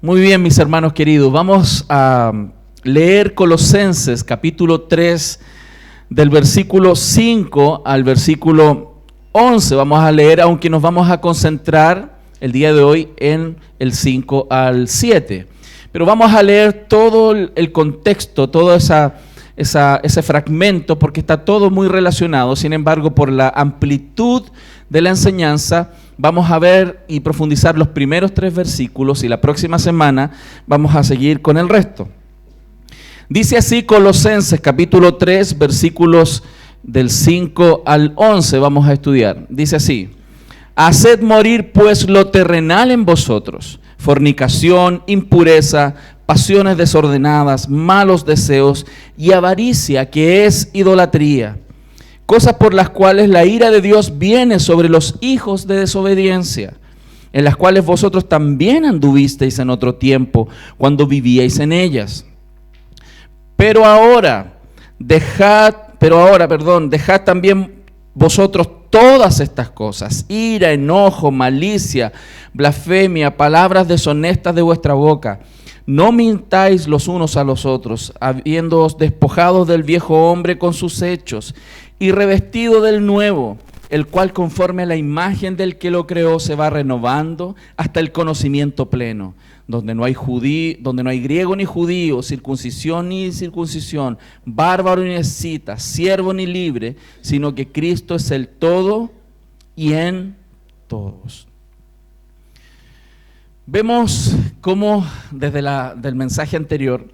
Muy bien, mis hermanos queridos, vamos a leer Colosenses capítulo 3 del versículo 5 al versículo 11. Vamos a leer, aunque nos vamos a concentrar el día de hoy en el 5 al 7. Pero vamos a leer todo el contexto, todo ese fragmento, porque está todo muy relacionado. Sin embargo, por la amplitud de la enseñanza, vamos a ver y profundizar los primeros 3 versículos y la próxima semana vamos a seguir con el resto. Dice así Colosenses capítulo 3 versículos del 5 al 11, vamos a estudiar. Dice así: haced morir pues lo terrenal en vosotros, fornicación, impureza, pasiones desordenadas, malos deseos y avaricia, que es idolatría. Cosas por las cuales la ira de Dios viene sobre los hijos de desobediencia, en las cuales vosotros también anduvisteis en otro tiempo, cuando vivíais en ellas. Pero ahora, dejad también vosotros todas estas cosas: ira, enojo, malicia, blasfemia, palabras deshonestas de vuestra boca. No mintáis los unos a los otros, habiéndoos despojado del viejo hombre con sus hechos, y revestido del nuevo, el cual conforme a la imagen del que lo creó se va renovando hasta el conocimiento pleno, donde no hay griego ni judío, circuncisión ni incircuncisión, bárbaro ni escita, siervo ni libre, sino que Cristo es el todo y en todos. Vemos cómo desde del mensaje anterior,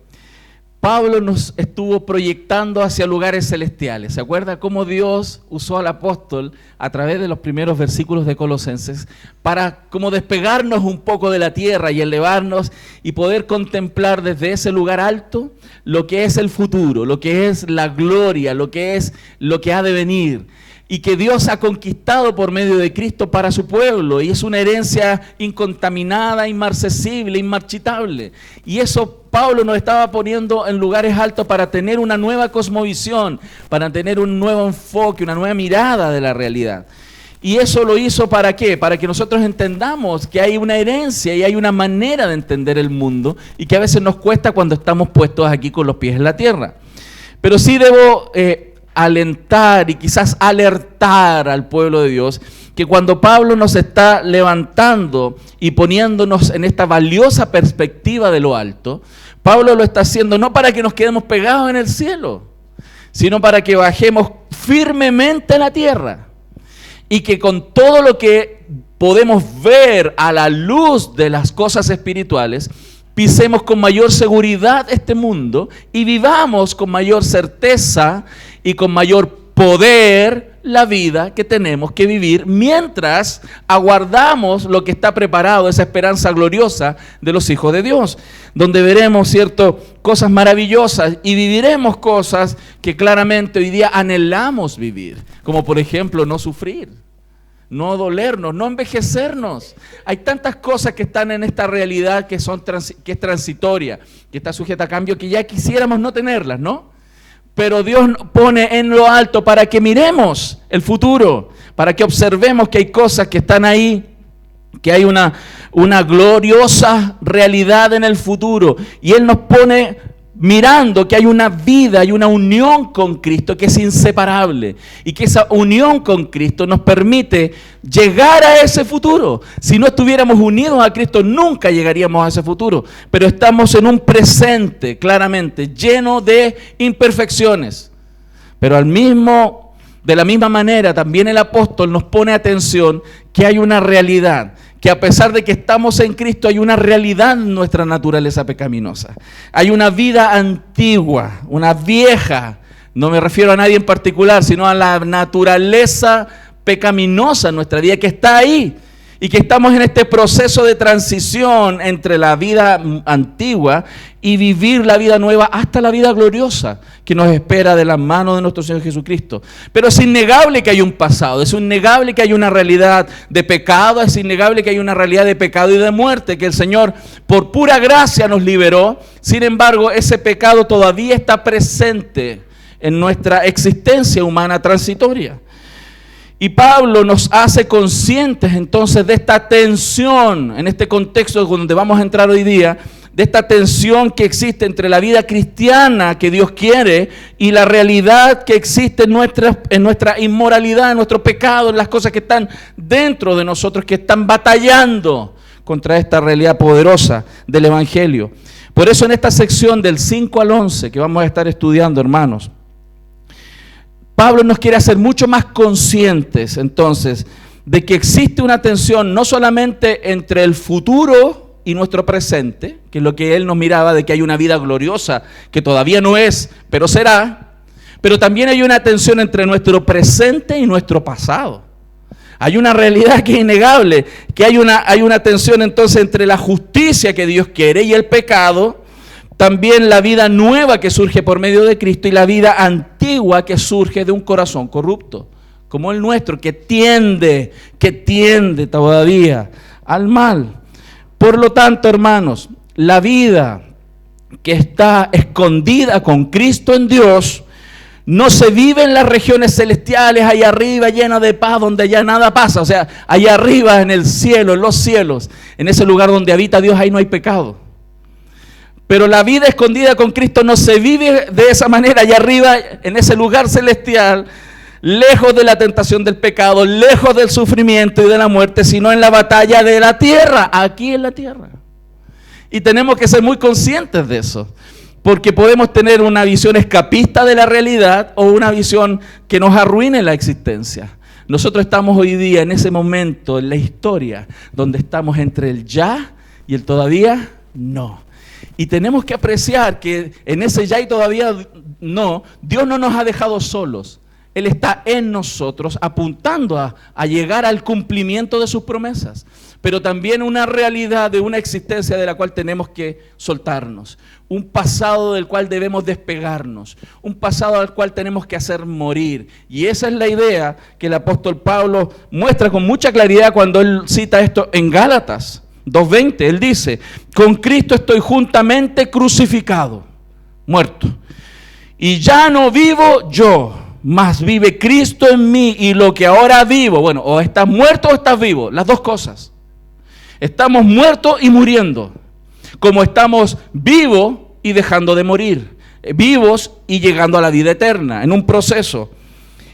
Pablo nos estuvo proyectando hacia lugares celestiales. ¿Se acuerda cómo Dios usó al apóstol a través de los primeros versículos de Colosenses para como despegarnos un poco de la tierra y elevarnos y poder contemplar desde ese lugar alto lo que es el futuro, lo que es la gloria, lo que es lo que ha de venir? Y que Dios ha conquistado por medio de Cristo para su pueblo, y es una herencia incontaminada, inmarcesible, inmarchitable. Y eso Pablo nos estaba poniendo en lugares altos para tener una nueva cosmovisión, para tener un nuevo enfoque, una nueva mirada de la realidad. Y eso lo hizo ¿para qué? Para que nosotros entendamos que hay una herencia y hay una manera de entender el mundo, y que a veces nos cuesta cuando estamos puestos aquí con los pies en la tierra. Pero sí debo alentar y quizás alertar al pueblo de Dios que cuando Pablo nos está levantando y poniéndonos en esta valiosa perspectiva de lo alto, Pablo lo está haciendo no para que nos quedemos pegados en el cielo, sino para que bajemos firmemente a la tierra, y que con todo lo que podemos ver a la luz de las cosas espirituales, pisemos con mayor seguridad este mundo y vivamos con mayor certeza y con mayor poder la vida que tenemos que vivir mientras aguardamos lo que está preparado, esa esperanza gloriosa de los hijos de Dios, donde veremos, ¿cierto?, cosas maravillosas y viviremos cosas que claramente hoy día anhelamos vivir, como por ejemplo no sufrir, no dolernos, no envejecernos. Hay tantas cosas que están en esta realidad que es transitoria, que está sujeta a cambio, que ya quisiéramos no tenerlas, ¿no? Pero Dios nos pone en lo alto para que miremos el futuro, para que observemos que hay cosas que están ahí, que hay una gloriosa realidad en el futuro. Y Él nos pone mirando que hay una vida y una unión con Cristo que es inseparable, y que esa unión con Cristo nos permite llegar a ese futuro. Si no estuviéramos unidos a Cristo, nunca llegaríamos a ese futuro, pero estamos en un presente claramente lleno de imperfecciones. Pero de la misma manera también el apóstol nos pone atención que hay una realidad, que a pesar de que estamos en Cristo, hay una realidad en nuestra naturaleza pecaminosa. Hay una vida antigua, una vieja, no me refiero a nadie en particular, sino a la naturaleza pecaminosa en nuestra vida, que está ahí, y que estamos en este proceso de transición entre la vida antigua y vivir la vida nueva hasta la vida gloriosa que nos espera de la mano de nuestro Señor Jesucristo. Pero es innegable que hay un pasado, es innegable que hay una realidad de pecado, es innegable que hay una realidad de pecado y de muerte, que el Señor por pura gracia nos liberó. Sin embargo, ese pecado todavía está presente en nuestra existencia humana transitoria. Y Pablo nos hace conscientes entonces de esta tensión, en este contexto donde vamos a entrar hoy día, de esta tensión que existe entre la vida cristiana que Dios quiere y la realidad que existe en nuestra inmoralidad, en nuestro pecado, en las cosas que están dentro de nosotros, que están batallando contra esta realidad poderosa del Evangelio. Por eso en esta sección del 5 al 11 que vamos a estar estudiando, hermanos, Pablo nos quiere hacer mucho más conscientes entonces de que existe una tensión no solamente entre el futuro y nuestro presente, que es lo que él nos miraba, de que hay una vida gloriosa que todavía no es, pero será, pero también hay una tensión entre nuestro presente y nuestro pasado. Hay una realidad que es innegable, que hay una tensión entonces entre la justicia que Dios quiere y el pecado, también la vida nueva que surge por medio de Cristo y la vida antigua que surge de un corazón corrupto, como el nuestro, que tiende todavía al mal. Por lo tanto, hermanos, la vida que está escondida con Cristo en Dios no se vive en las regiones celestiales, allá arriba, llena de paz, donde ya nada pasa. O sea, allá arriba en el cielo, en los cielos, en ese lugar donde habita Dios, ahí no hay pecado. Pero la vida escondida con Cristo no se vive de esa manera, allá arriba, en ese lugar celestial, lejos de la tentación del pecado, lejos del sufrimiento y de la muerte, sino en la batalla de la tierra, aquí en la tierra. Y tenemos que ser muy conscientes de eso, porque podemos tener una visión escapista de la realidad o una visión que nos arruine la existencia. Nosotros estamos hoy día en ese momento en la historia donde estamos entre el ya y el todavía no. Y tenemos que apreciar que en ese ya y todavía no, Dios no nos ha dejado solos. Él está en nosotros apuntando a llegar al cumplimiento de sus promesas, pero también una realidad de una existencia de la cual tenemos que soltarnos, un pasado del cual debemos despegarnos, un pasado al cual tenemos que hacer morir. Y esa es la idea que el apóstol Pablo muestra con mucha claridad cuando él cita esto en Gálatas 2:20. Él dice: con Cristo estoy juntamente crucificado, muerto, y ya no vivo yo, mas vive Cristo en mí, y lo que ahora vivo, bueno, o estás muerto o estás vivo, las dos cosas. Estamos muertos y muriendo, como estamos vivos y dejando de morir, vivos y llegando a la vida eterna, en un proceso.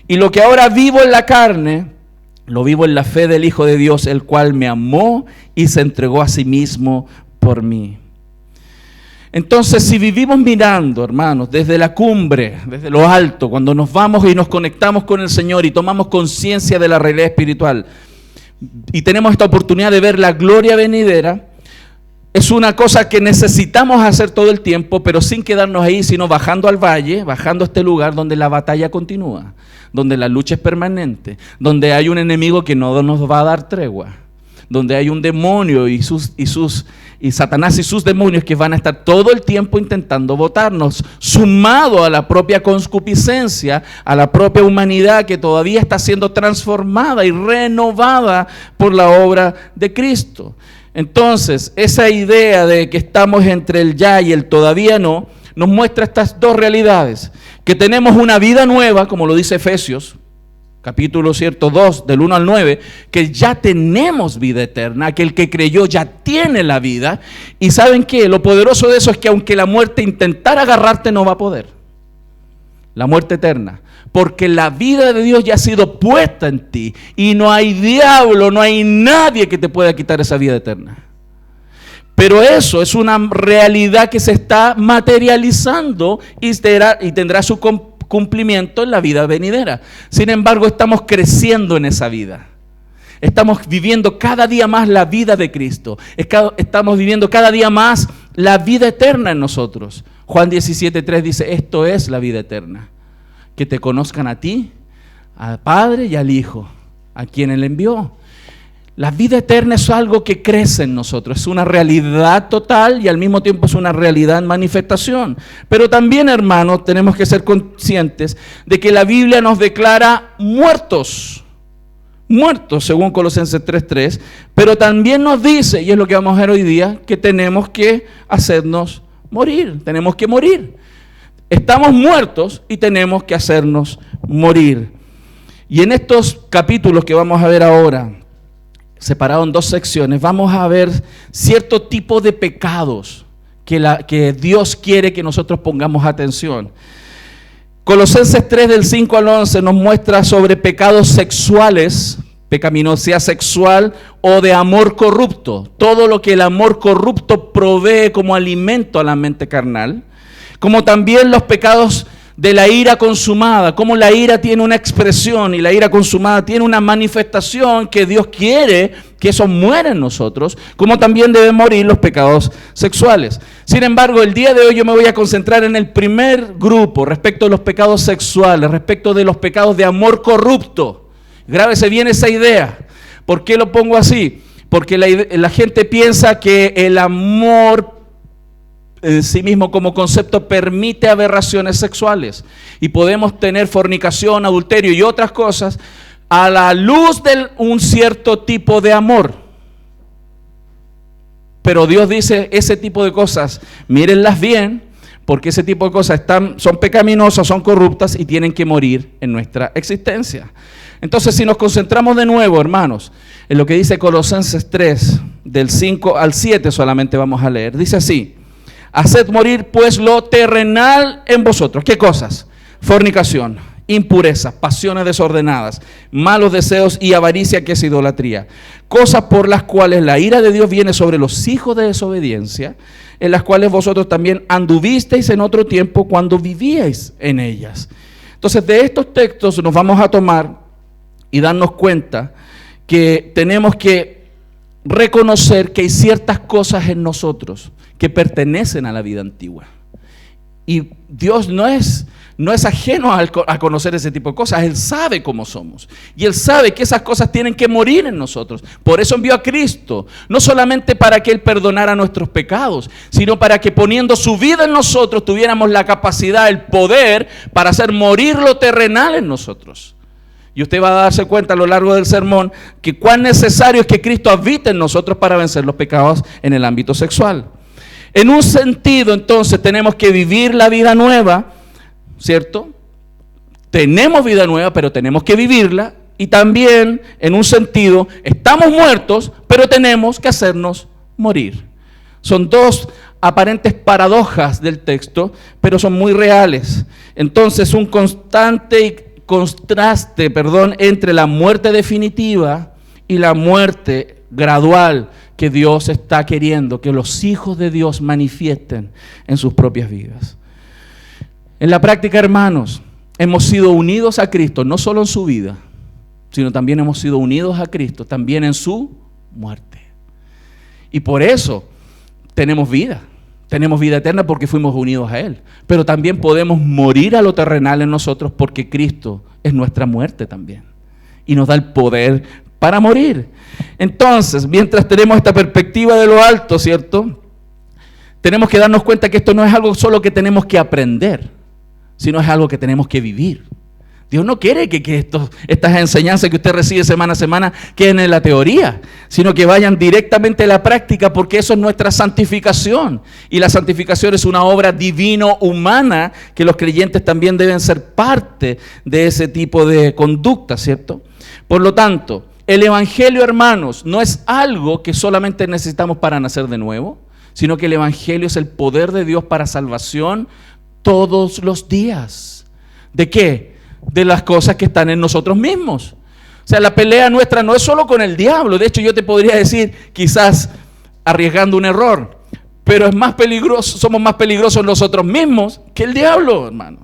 Y lo que ahora vivo en la carne, lo vivo en la fe del Hijo de Dios, el cual me amó y se entregó a sí mismo por mí. Entonces, si vivimos mirando, hermanos, desde la cumbre, desde lo alto, cuando nos vamos y nos conectamos con el Señor y tomamos conciencia de la realidad espiritual y tenemos esta oportunidad de ver la gloria venidera, es una cosa que necesitamos hacer todo el tiempo, pero sin quedarnos ahí, sino bajando al valle, bajando a este lugar donde la batalla continúa, donde la lucha es permanente, donde hay un enemigo que no nos va a dar tregua, donde hay un demonio y Satanás y sus demonios que van a estar todo el tiempo intentando botarnos, sumado a la propia concupiscencia, a la propia humanidad que todavía está siendo transformada y renovada por la obra de Cristo. Entonces, esa idea de que estamos entre el ya y el todavía no, nos muestra estas dos realidades, que tenemos una vida nueva, como lo dice Efesios, capítulo 2, del 1 al 9, que ya tenemos vida eterna, que el que creyó ya tiene la vida. Y ¿saben qué? Lo poderoso de eso es que aunque la muerte intentara agarrarte, no va a poder. La muerte eterna. Porque la vida de Dios ya ha sido puesta en ti. Y no hay diablo, no hay nadie que te pueda quitar esa vida eterna. Pero eso es una realidad que se está materializando y tendrá su cumplimiento en la vida venidera. Sin embargo, estamos creciendo en esa vida. Estamos viviendo cada día más la vida de Cristo. Estamos viviendo cada día más la vida eterna en nosotros. Juan 17:3 dice: esto es la vida eterna, que te conozcan a ti, al Padre y al Hijo, a quien Él envió. La vida eterna es algo que crece en nosotros, es una realidad total y al mismo tiempo es una realidad en manifestación. Pero también, hermanos, tenemos que ser conscientes de que la Biblia nos declara muertos, según Colosenses 3:3, pero también nos dice, y es lo que vamos a ver hoy día, que tenemos que hacernos morir, tenemos que morir. Estamos muertos y tenemos que hacernos morir. Y en estos capítulos que vamos a ver ahora, separados en dos secciones, vamos a ver cierto tipo de pecados que Dios quiere que nosotros pongamos atención. Colosenses 3 del 5 al 11 nos muestra sobre pecados sexuales, pecaminosidad sexual o de amor corrupto. Todo lo que el amor corrupto provee como alimento a la mente carnal. Como también los pecados de la ira consumada, como la ira tiene una expresión y la ira consumada tiene una manifestación que Dios quiere que eso muera en nosotros, como también deben morir los pecados sexuales. Sin embargo, el día de hoy yo me voy a concentrar en el primer grupo respecto de los pecados sexuales, respecto de los pecados de amor corrupto. Grábese bien esa idea. ¿Por qué lo pongo así? Porque la gente piensa que el amor en sí mismo como concepto permite aberraciones sexuales y podemos tener fornicación, adulterio y otras cosas a la luz de un cierto tipo de amor. Pero Dios dice, ese tipo de cosas, mírenlas bien, porque ese tipo de cosas son pecaminosas, son corruptas y tienen que morir en nuestra existencia. Entonces, si nos concentramos de nuevo, hermanos, en lo que dice Colosenses 3, del 5 al 7 solamente vamos a leer, dice así: haced morir pues lo terrenal en vosotros. ¿Qué cosas? Fornicación, impureza, pasiones desordenadas, malos deseos y avaricia, que es idolatría. Cosas por las cuales la ira de Dios viene sobre los hijos de desobediencia, en las cuales vosotros también anduvisteis en otro tiempo cuando vivíais en ellas. Entonces, de estos textos nos vamos a tomar y darnos cuenta que tenemos que reconocer que hay ciertas cosas en nosotros que pertenecen a la vida antigua. Y Dios no es ajeno a conocer ese tipo de cosas. Él sabe cómo somos. Y Él sabe que esas cosas tienen que morir en nosotros. Por eso envió a Cristo. No solamente para que Él perdonara nuestros pecados, sino para que poniendo su vida en nosotros tuviéramos la capacidad, el poder para hacer morir lo terrenal en nosotros. Y usted va a darse cuenta a lo largo del sermón que cuán necesario es que Cristo habite en nosotros para vencer los pecados en el ámbito sexual. En un sentido, entonces, tenemos que vivir la vida nueva, ¿cierto? Tenemos vida nueva, pero tenemos que vivirla. Y también, en un sentido, estamos muertos, pero tenemos que hacernos morir. Son dos aparentes paradojas del texto, pero son muy reales. Entonces, un constante contraste, entre la muerte definitiva y la muerte gradual que Dios está queriendo que los hijos de Dios manifiesten en sus propias vidas. En la práctica, hermanos, hemos sido unidos a Cristo, no solo en su vida, sino también hemos sido unidos a Cristo, también en su muerte. Y por eso tenemos vida eterna porque fuimos unidos a Él. Pero también podemos morir a lo terrenal en nosotros porque Cristo es nuestra muerte también. Y nos da el poder para morir. Entonces, mientras tenemos esta perspectiva de lo alto, ¿cierto? Tenemos que darnos cuenta que esto no es algo solo que tenemos que aprender, sino es algo que tenemos que vivir. Dios no quiere que estas enseñanzas que usted recibe semana a semana queden en la teoría, sino que vayan directamente a la práctica, porque eso es nuestra santificación. Y la santificación es una obra divino-humana que los creyentes también deben ser parte de ese tipo de conducta, ¿cierto? Por lo tanto, el Evangelio, hermanos, no es algo que solamente necesitamos para nacer de nuevo, sino que el Evangelio es el poder de Dios para salvación todos los días. ¿De qué? De las cosas que están en nosotros mismos. O sea, la pelea nuestra no es solo con el diablo. De hecho, yo te podría decir, quizás arriesgando un error, pero es más peligroso, somos más peligrosos nosotros mismos que el diablo, hermano.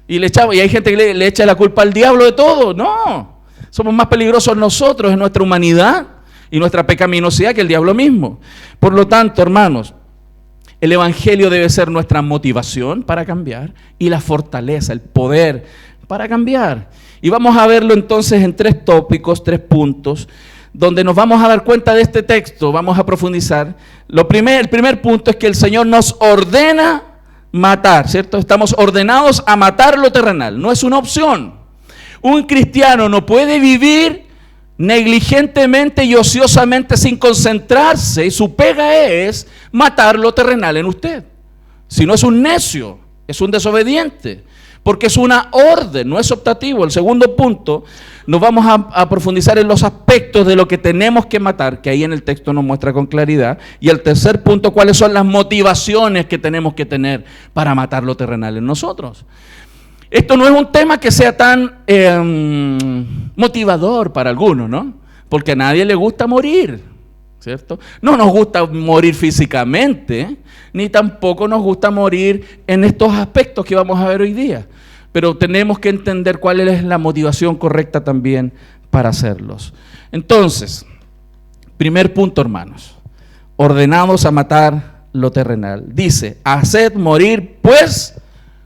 Y hay gente que le echa la culpa al diablo de todo. No, somos más peligrosos nosotros en nuestra humanidad y nuestra pecaminosidad que el diablo mismo. Por lo tanto, hermanos, el Evangelio debe ser nuestra motivación para cambiar y la fortaleza, el poder para cambiar. Y vamos a verlo entonces en 3 tópicos, 3 puntos, donde nos vamos a dar cuenta de este texto, vamos a profundizar. El primer punto es que el Señor nos ordena matar, ¿cierto? Estamos ordenados a matar lo terrenal, no es una opción. Un cristiano no puede vivir negligentemente y ociosamente sin concentrarse, y su pega es matar lo terrenal en usted. Si no, es un necio, es un desobediente. porque es una orden, no es optativo. El segundo punto, nos vamos a profundizar en los aspectos de lo que tenemos que matar, que ahí en el texto nos muestra con claridad. Y el tercer punto, cuáles son las motivaciones que tenemos que tener para matar lo terrenal en nosotros. Esto no es un tema que sea tan motivador para algunos, ¿no? Porque a nadie le gusta morir, ¿cierto? No nos gusta morir físicamente, ni tampoco nos gusta morir en estos aspectos que vamos a ver hoy día. Pero tenemos que entender cuál es la motivación correcta también para hacerlos. Entonces, primer punto, hermanos, ordenados a matar lo terrenal. Dice, haced morir pues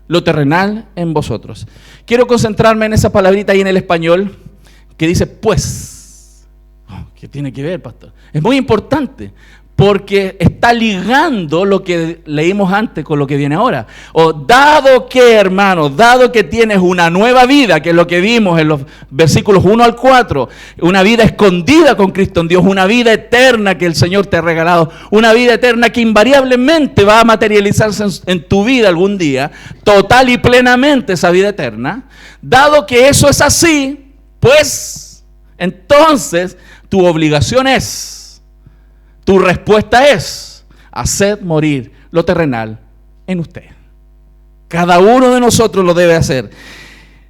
lo terrenal en vosotros. Quiero concentrarme en esa palabrita ahí en el español que dice pues. ¿Qué tiene que ver, pastor? Es muy importante porque está ligando lo que leímos antes con lo que viene ahora. O dado que, hermanos, dado que tienes una nueva vida, que es lo que vimos en los versículos 1 al 4, una vida escondida con Cristo en Dios, una vida eterna que el Señor te ha regalado, una vida eterna que invariablemente va a materializarse en tu vida algún día, total y plenamente esa vida eterna. Dado que eso es así, pues, entonces tu obligación es, tu respuesta es, haced morir lo terrenal en usted. Cada uno de nosotros lo debe hacer.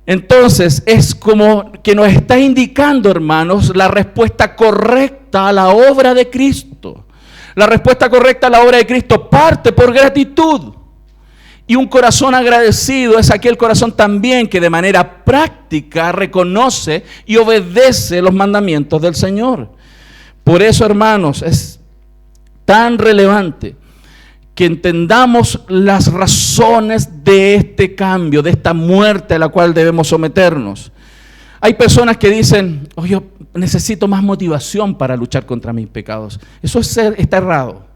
Entonces, es como que nos está indicando, hermanos, la respuesta correcta a la obra de Cristo. La respuesta correcta a la obra de Cristo parte por gratitud. Y un corazón agradecido es aquel corazón también que de manera práctica reconoce y obedece los mandamientos del Señor. Por eso, hermanos, es tan relevante que entendamos las razones de este cambio, de esta muerte a la cual debemos someternos. Hay personas que dicen, oh, yo necesito más motivación para luchar contra mis pecados. Eso está errado.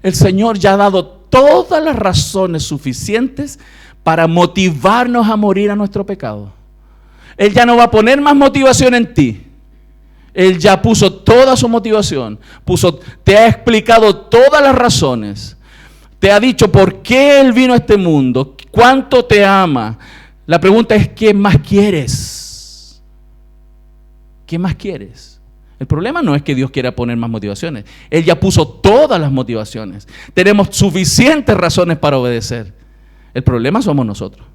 El Señor ya ha dado todas las razones suficientes para motivarnos a morir a nuestro pecado. Él ya no va a poner más motivación en ti. Él ya puso toda su motivación, te ha explicado todas las razones, te ha dicho por qué Él vino a este mundo, cuánto te ama. La pregunta es, ¿qué más quieres? ¿Qué más quieres? El problema no es que Dios quiera poner más motivaciones, Él ya puso todas las motivaciones. Tenemos suficientes razones para obedecer. El problema somos nosotros,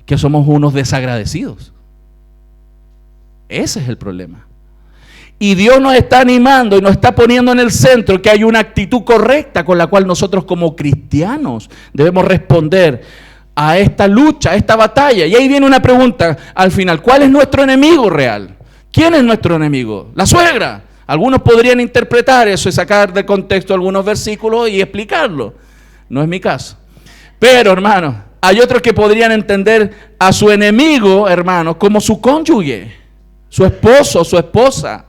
que somos unos desagradecidos. Ese es el problema. Y Dios nos está animando y nos está poniendo en el centro que hay una actitud correcta con la cual nosotros como cristianos debemos responder a esta lucha, a esta batalla. Y ahí viene una pregunta al final, ¿cuál es nuestro enemigo real? ¿Quién es nuestro enemigo? La suegra. Algunos podrían interpretar eso y sacar de contexto algunos versículos y explicarlo. No es mi caso. Pero, hermanos, hay otros que podrían entender a su enemigo, hermanos, como su cónyuge, su esposo, su esposa,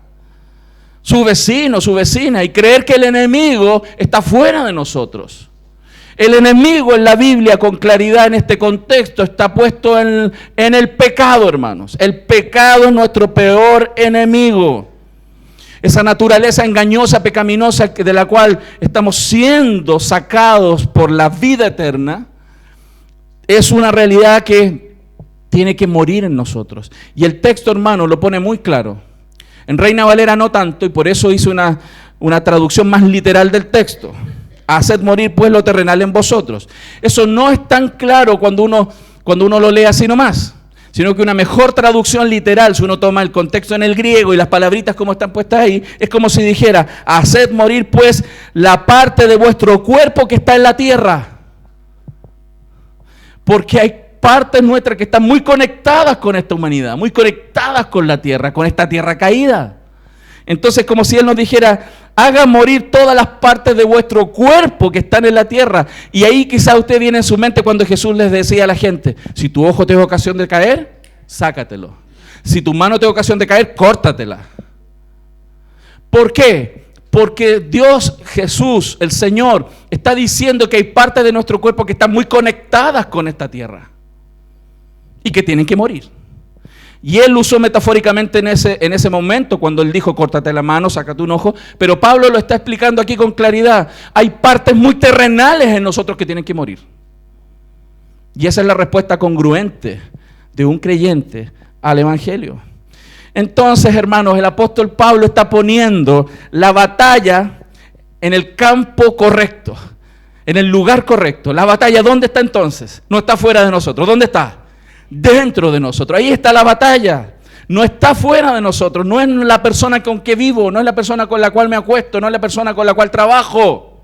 su vecino, su vecina, y creer que el enemigo está fuera de nosotros. El enemigo en la Biblia, con claridad en este contexto, está puesto en el pecado, hermanos. El pecado es nuestro peor enemigo. Esa naturaleza engañosa, pecaminosa, de la cual estamos siendo sacados por la vida eterna, es una realidad que tiene que morir en nosotros. Y el texto, hermano, lo pone muy claro. En Reina Valera no tanto, y por eso hice una traducción más literal del texto. Haced morir pues lo terrenal en vosotros. Eso no es tan claro cuando uno lo lee así nomás, sino que una mejor traducción literal, si uno toma el contexto en el griego y las palabritas como están puestas ahí, es como si dijera, haced morir pues la parte de vuestro cuerpo que está en la tierra. Porque hay partes nuestras que están muy conectadas con esta humanidad, muy conectadas con la tierra, con esta tierra caída. Entonces, como si Él nos dijera, haga morir todas las partes de vuestro cuerpo que están en la tierra. Y ahí quizá usted viene en su mente cuando Jesús les decía a la gente, si tu ojo te da ocasión de caer, sácatelo. Si tu mano te da ocasión de caer, córtatela. ¿Por qué? Porque Dios, Jesús, el Señor, está diciendo que hay partes de nuestro cuerpo que están muy conectadas con esta tierra y que tienen que morir. Y Él usó metafóricamente en ese momento, cuando Él dijo, córtate la mano, sácate un ojo, pero Pablo lo está explicando aquí con claridad. Hay partes muy terrenales en nosotros que tienen que morir. Y esa es la respuesta congruente de un creyente al Evangelio. Entonces, hermanos, el apóstol Pablo está poniendo la batalla en el campo correcto, en el lugar correcto. La batalla, ¿dónde está entonces? No está fuera de nosotros. ¿Dónde está? Dentro de nosotros. Ahí está la batalla. No está fuera de nosotros. No es la persona con que vivo, no es la persona con la cual me acuesto, no es la persona con la cual trabajo.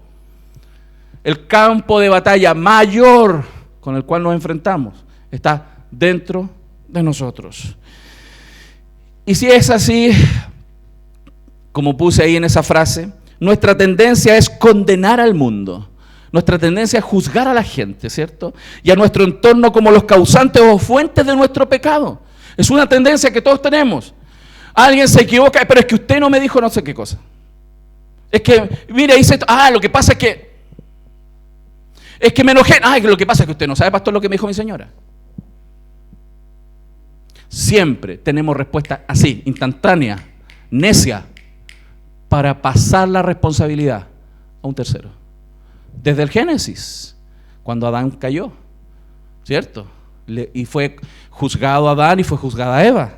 El campo de batalla mayor con el cual nos enfrentamos está dentro de nosotros. Y si es así, como puse ahí en esa frase, nuestra tendencia es condenar al mundo. Nuestra tendencia es juzgar a la gente, ¿cierto? Y a nuestro entorno como los causantes o fuentes de nuestro pecado. Es una tendencia que todos tenemos. Alguien se equivoca, pero es que usted no me dijo no sé qué cosa. Es que, mire, dice, lo que pasa es que me enojé. Lo que pasa es que usted no sabe, pastor, lo que me dijo mi señora. Siempre tenemos respuesta así, instantánea, necia, para pasar la responsabilidad a un tercero. Desde el Génesis, cuando Adán cayó, ¿cierto? Y fue juzgado Adán y fue juzgada Eva.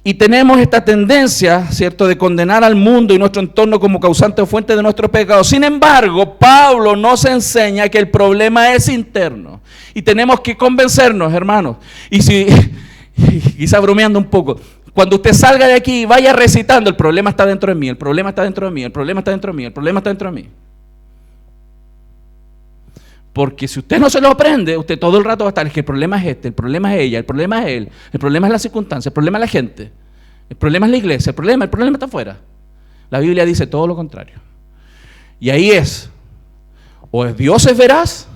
Y tenemos esta tendencia, ¿cierto?, de condenar al mundo y nuestro entorno como causante o fuente de nuestros pecados. Sin embargo, Pablo nos enseña que el problema es interno. Y tenemos que convencernos, hermanos. Y si, quizá bromeando un poco, cuando usted salga de aquí y vaya recitando, el problema está dentro de mí, el problema está dentro de mí, el problema está dentro de mí, el problema está dentro de mí. Porque si usted no se lo aprende, usted todo el rato va a estar, es que el problema es este, el problema es ella, el problema es él, el problema es la circunstancia, el problema es la gente, el problema es la iglesia, el problema está afuera. La Biblia dice todo lo contrario. Y ahí o Dios es veraz,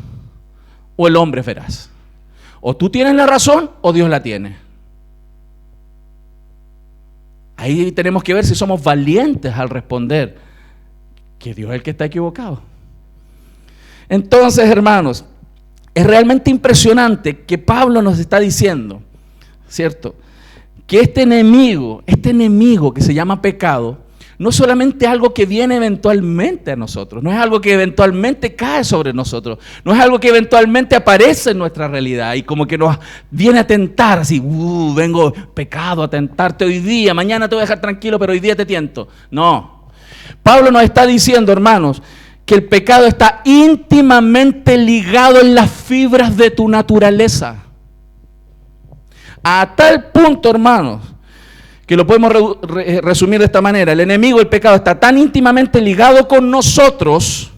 o el hombre es veraz. O tú tienes la razón, o Dios la tiene. Ahí tenemos que ver si somos valientes al responder que Dios es el que está equivocado. Entonces, hermanos, es realmente impresionante que Pablo nos está diciendo, ¿cierto?, que este enemigo que se llama pecado, no es solamente algo que viene eventualmente a nosotros, no es algo que eventualmente cae sobre nosotros, no es algo que eventualmente aparece en nuestra realidad y como que nos viene a tentar, así, vengo pecado a tentarte hoy día, mañana te voy a dejar tranquilo, pero hoy día te tiento. No, Pablo nos está diciendo, hermanos, que el pecado está íntimamente ligado en las fibras de tu naturaleza. A tal punto, hermanos, que lo podemos resumir de esta manera. El enemigo, el pecado, está tan íntimamente ligado con nosotros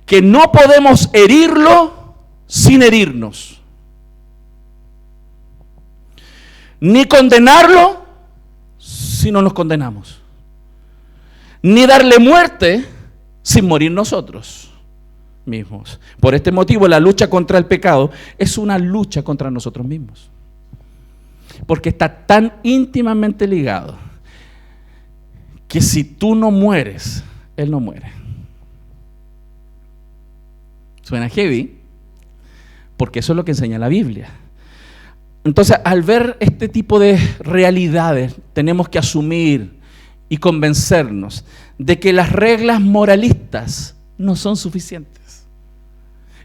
que no podemos herirlo sin herirnos. Ni condenarlo si no nos condenamos. Ni darle muerte sin morir nosotros mismos. Por este motivo, la lucha contra el pecado es una lucha contra nosotros mismos. Porque está tan íntimamente ligado que si tú no mueres, Él no muere. Suena heavy, porque eso es lo que enseña la Biblia. Entonces, al ver este tipo de realidades, tenemos que asumir y convencernos de que las reglas moralistas no son suficientes.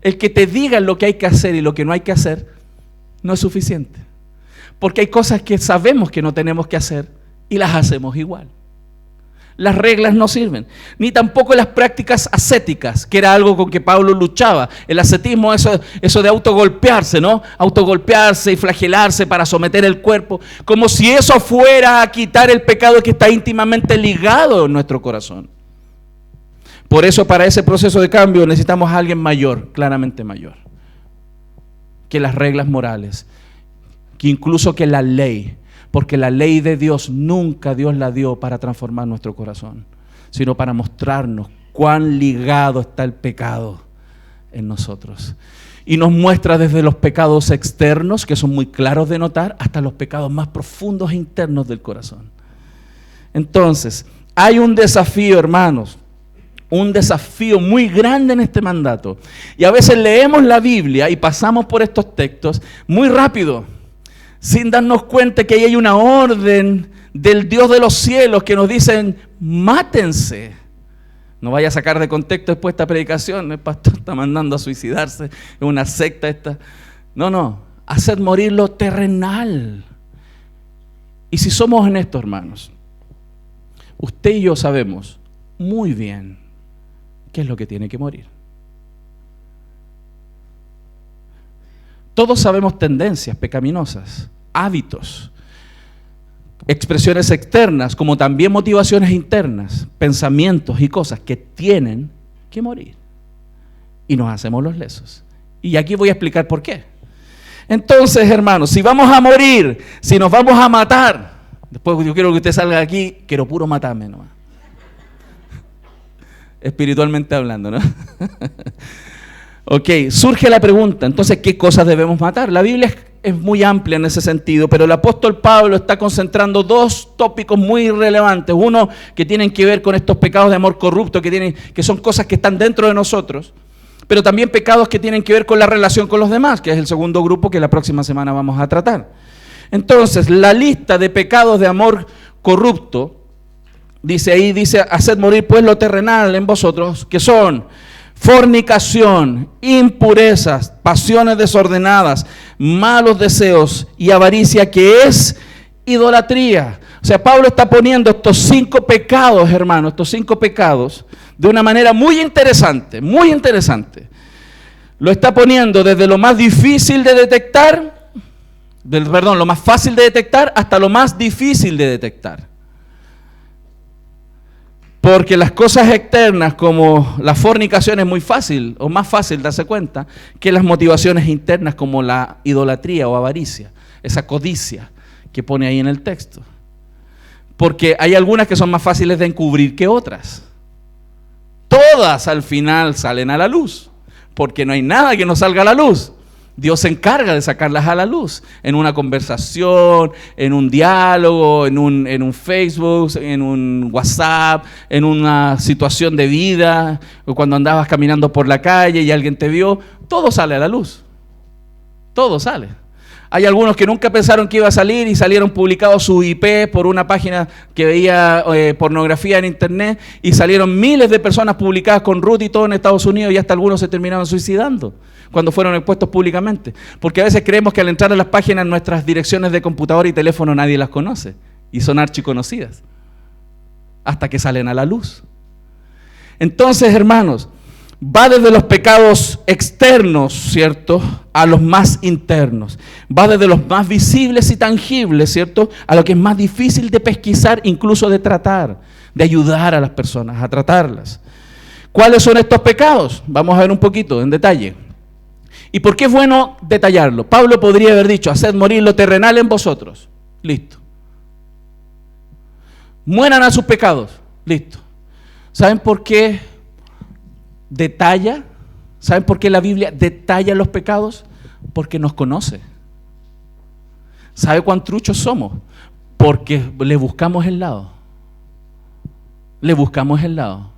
El que te digan lo que hay que hacer y lo que no hay que hacer no es suficiente. Porque hay cosas que sabemos que no tenemos que hacer y las hacemos igual. Las reglas no sirven, ni tampoco las prácticas ascéticas, que era algo con que Pablo luchaba. El ascetismo, eso de autogolpearse, ¿no? Autogolpearse y flagelarse para someter el cuerpo, como si eso fuera a quitar el pecado que está íntimamente ligado en nuestro corazón. Por eso, para ese proceso de cambio necesitamos a alguien mayor, claramente mayor, que las reglas morales, que incluso que la ley. Porque la ley de Dios nunca Dios la dio para transformar nuestro corazón, sino para mostrarnos cuán ligado está el pecado en nosotros. Y nos muestra desde los pecados externos, que son muy claros de notar, hasta los pecados más profundos e internos del corazón. Entonces, hay un desafío, hermanos, un desafío muy grande en este mandato. Y a veces leemos la Biblia y pasamos por estos textos muy rápido, sin darnos cuenta que ahí hay una orden del Dios de los cielos que nos dicen, mátense, No vaya a sacar de contexto después esta predicación, el pastor está mandando a suicidarse, es una secta esta. No, haced morir lo terrenal. Y si somos honestos, hermanos, usted y yo sabemos muy bien qué es lo que tiene que morir. Todos sabemos tendencias pecaminosas, hábitos, expresiones externas, como también motivaciones internas, pensamientos y cosas que tienen que morir. Y nos hacemos los lesos. Y aquí voy a explicar por qué. Entonces, hermanos, si vamos a morir, si nos vamos a matar, después yo quiero que usted salga de aquí, quiero puro matarme nomás. Espiritualmente hablando, ¿no? Ok, surge la pregunta, entonces, ¿qué cosas debemos matar? La Biblia es muy amplia en ese sentido, pero el apóstol Pablo está concentrando dos tópicos muy relevantes. Uno, que tienen que ver con estos pecados de amor corrupto, que son cosas que están dentro de nosotros, pero también pecados que tienen que ver con la relación con los demás, que es el segundo grupo que la próxima semana vamos a tratar. Entonces, la lista de pecados de amor corrupto, dice, haced morir pues lo terrenal en vosotros, que son fornicación, impurezas, pasiones desordenadas, malos deseos y avaricia, que es idolatría. O sea, Pablo está poniendo estos 5 pecados, hermanos, estos 5 pecados, de una manera muy interesante, muy interesante. Lo está poniendo desde lo más difícil de detectar, lo más fácil de detectar, hasta lo más difícil de detectar. Porque las cosas externas, como la fornicación, es muy fácil, o más fácil darse cuenta, que las motivaciones internas, como la idolatría o avaricia, esa codicia que pone ahí en el texto. Porque hay algunas que son más fáciles de encubrir que otras. Todas al final salen a la luz, porque no hay nada que no salga a la luz. Dios se encarga de sacarlas a la luz, en una conversación, en un diálogo, en un Facebook, en un WhatsApp, en una situación de vida, o cuando andabas caminando por la calle y alguien te vio, todo sale a la luz, todo sale. Hay algunos que nunca pensaron que iba a salir y salieron publicados su IP por una página que veía pornografía en internet, y salieron miles de personas publicadas con root y todo en Estados Unidos, y hasta algunos se terminaron suicidando cuando fueron expuestos públicamente. Porque a veces creemos que al entrar a las páginas, nuestras direcciones de computadora y teléfono nadie las conoce, y son archiconocidas, hasta que salen a la luz. Entonces, hermanos, va desde los pecados externos, ¿cierto?, a los más internos. Va desde los más visibles y tangibles, ¿cierto?, a lo que es más difícil de pesquisar, incluso de tratar, de ayudar a las personas a tratarlas. ¿Cuáles son estos pecados? Vamos a ver un poquito en detalle. ¿Y por qué es bueno detallarlo? Pablo podría haber dicho, haced morir lo terrenal en vosotros. Listo. Mueran a sus pecados. Listo. ¿Saben por qué detalla? ¿Saben por qué la Biblia detalla los pecados? Porque nos conoce. ¿Sabe cuán truchos somos? Porque le buscamos el lado. Le buscamos el lado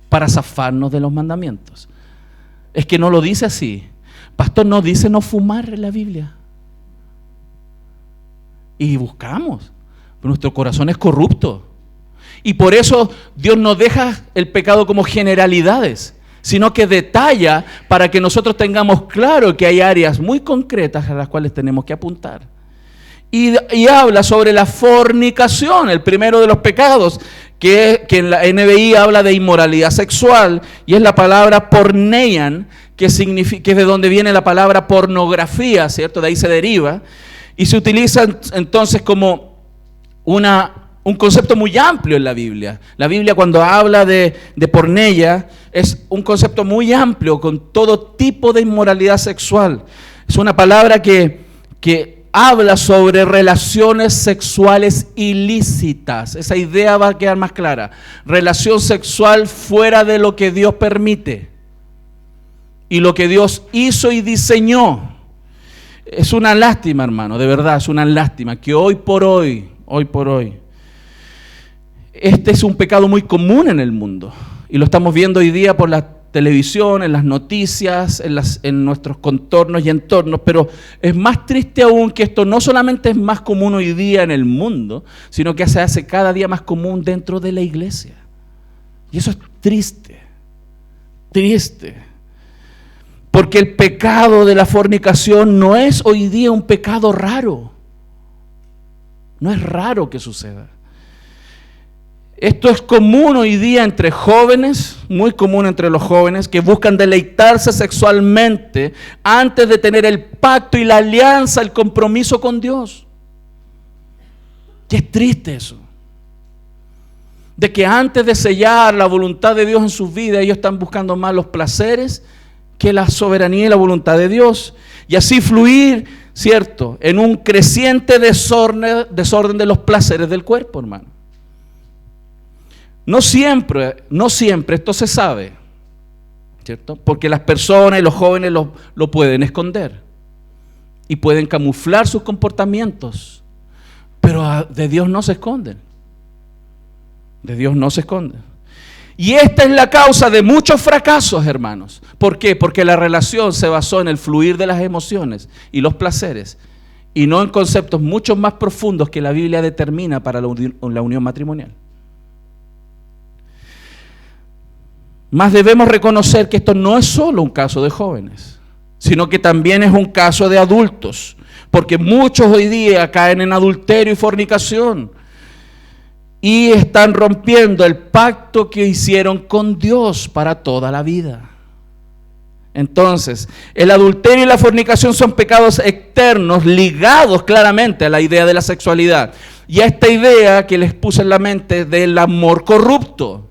para zafarnos de los mandamientos. Es que no lo dice así. Pastor, no dice no fumar en la Biblia. Y buscamos. Pero nuestro corazón es corrupto. Y por eso Dios no deja el pecado como generalidades, sino que detalla para que nosotros tengamos claro que hay áreas muy concretas a las cuales tenemos que apuntar. Y habla sobre la fornicación, el primero de los pecados, que en la NBI habla de inmoralidad sexual, y es la palabra porneian, que significa, que es de donde viene la palabra pornografía, ¿cierto? De ahí se deriva, y se utiliza entonces como un concepto muy amplio en la Biblia. La Biblia, cuando habla de porneia, es un concepto muy amplio, con todo tipo de inmoralidad sexual. Es una palabra que habla sobre relaciones sexuales ilícitas. Esa idea va a quedar más clara. Relación sexual fuera de lo que Dios permite y lo que Dios hizo y diseñó. Es una lástima, hermano, de verdad, es una lástima que hoy por hoy, este es un pecado muy común en el mundo, y lo estamos viendo hoy día por la televisión, en las noticias, en nuestros contornos y entornos. Pero es más triste aún que esto no solamente es más común hoy día en el mundo, sino que se hace cada día más común dentro de la iglesia. Y eso es triste, triste. Porque el pecado de la fornicación no es hoy día un pecado raro. No es raro que suceda. Esto es común hoy día entre jóvenes, muy común entre los jóvenes, que buscan deleitarse sexualmente antes de tener el pacto y la alianza, el compromiso con Dios. Y es triste eso. De que antes de sellar la voluntad de Dios en sus vidas, ellos están buscando más los placeres que la soberanía y la voluntad de Dios. Y así fluir, ¿cierto?, en un creciente desorden de los placeres del cuerpo, hermano. No siempre esto se sabe, ¿cierto? Porque las personas y los jóvenes lo pueden esconder y pueden camuflar sus comportamientos, pero de Dios no se esconden. De Dios no se esconden. Y esta es la causa de muchos fracasos, hermanos. ¿Por qué? Porque la relación se basó en el fluir de las emociones y los placeres y no en conceptos mucho más profundos que la Biblia determina para la unión matrimonial. Mas debemos reconocer que esto no es solo un caso de jóvenes, sino que también es un caso de adultos, porque muchos hoy día caen en adulterio y fornicación y están rompiendo el pacto que hicieron con Dios para toda la vida. Entonces, el adulterio y la fornicación son pecados externos ligados claramente a la idea de la sexualidad y a esta idea que les puse en la mente del amor corrupto.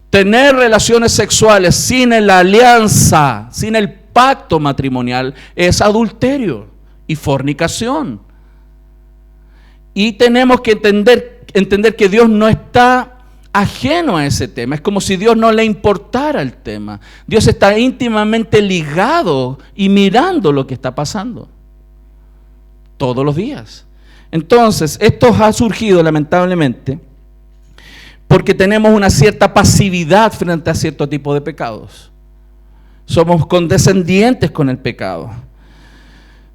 Tener relaciones sexuales sin la alianza, sin el pacto matrimonial, es adulterio y fornicación. Y tenemos que entender que Dios no está ajeno a ese tema. Es como si Dios no le importara el tema. Dios está íntimamente ligado y mirando lo que está pasando todos los días. Entonces, esto ha surgido lamentablemente porque tenemos una cierta pasividad frente a cierto tipo de pecados. Somos condescendientes con el pecado.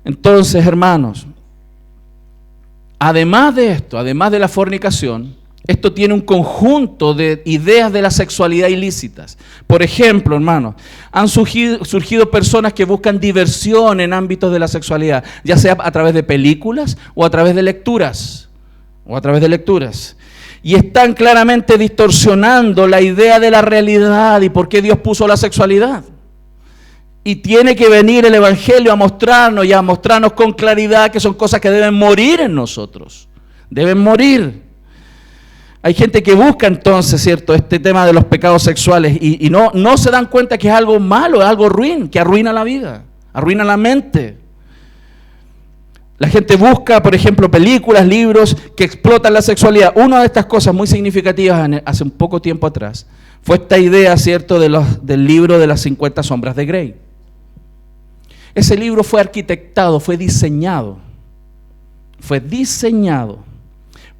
Entonces, hermanos, además de esto, además de la fornicación, esto tiene un conjunto de ideas de la sexualidad ilícitas. Por ejemplo, hermanos, han surgido personas que buscan diversión en ámbitos de la sexualidad, ya sea a través de películas o a través de lecturas. Y están claramente distorsionando la idea de la realidad y por qué Dios puso la sexualidad. Y tiene que venir el Evangelio a mostrarnos y a mostrarnos con claridad que son cosas que deben morir en nosotros. Deben morir. Hay gente que busca entonces, ¿cierto?, este tema de los pecados sexuales y no se dan cuenta que es algo malo, es algo ruin, que arruina la vida, arruina la mente. La gente busca, por ejemplo, películas, libros que explotan la sexualidad. Una de estas cosas muy significativas hace un poco tiempo atrás fue esta idea, ¿cierto?, del libro de las 50 sombras de Grey. Ese libro fue arquitectado, fue diseñado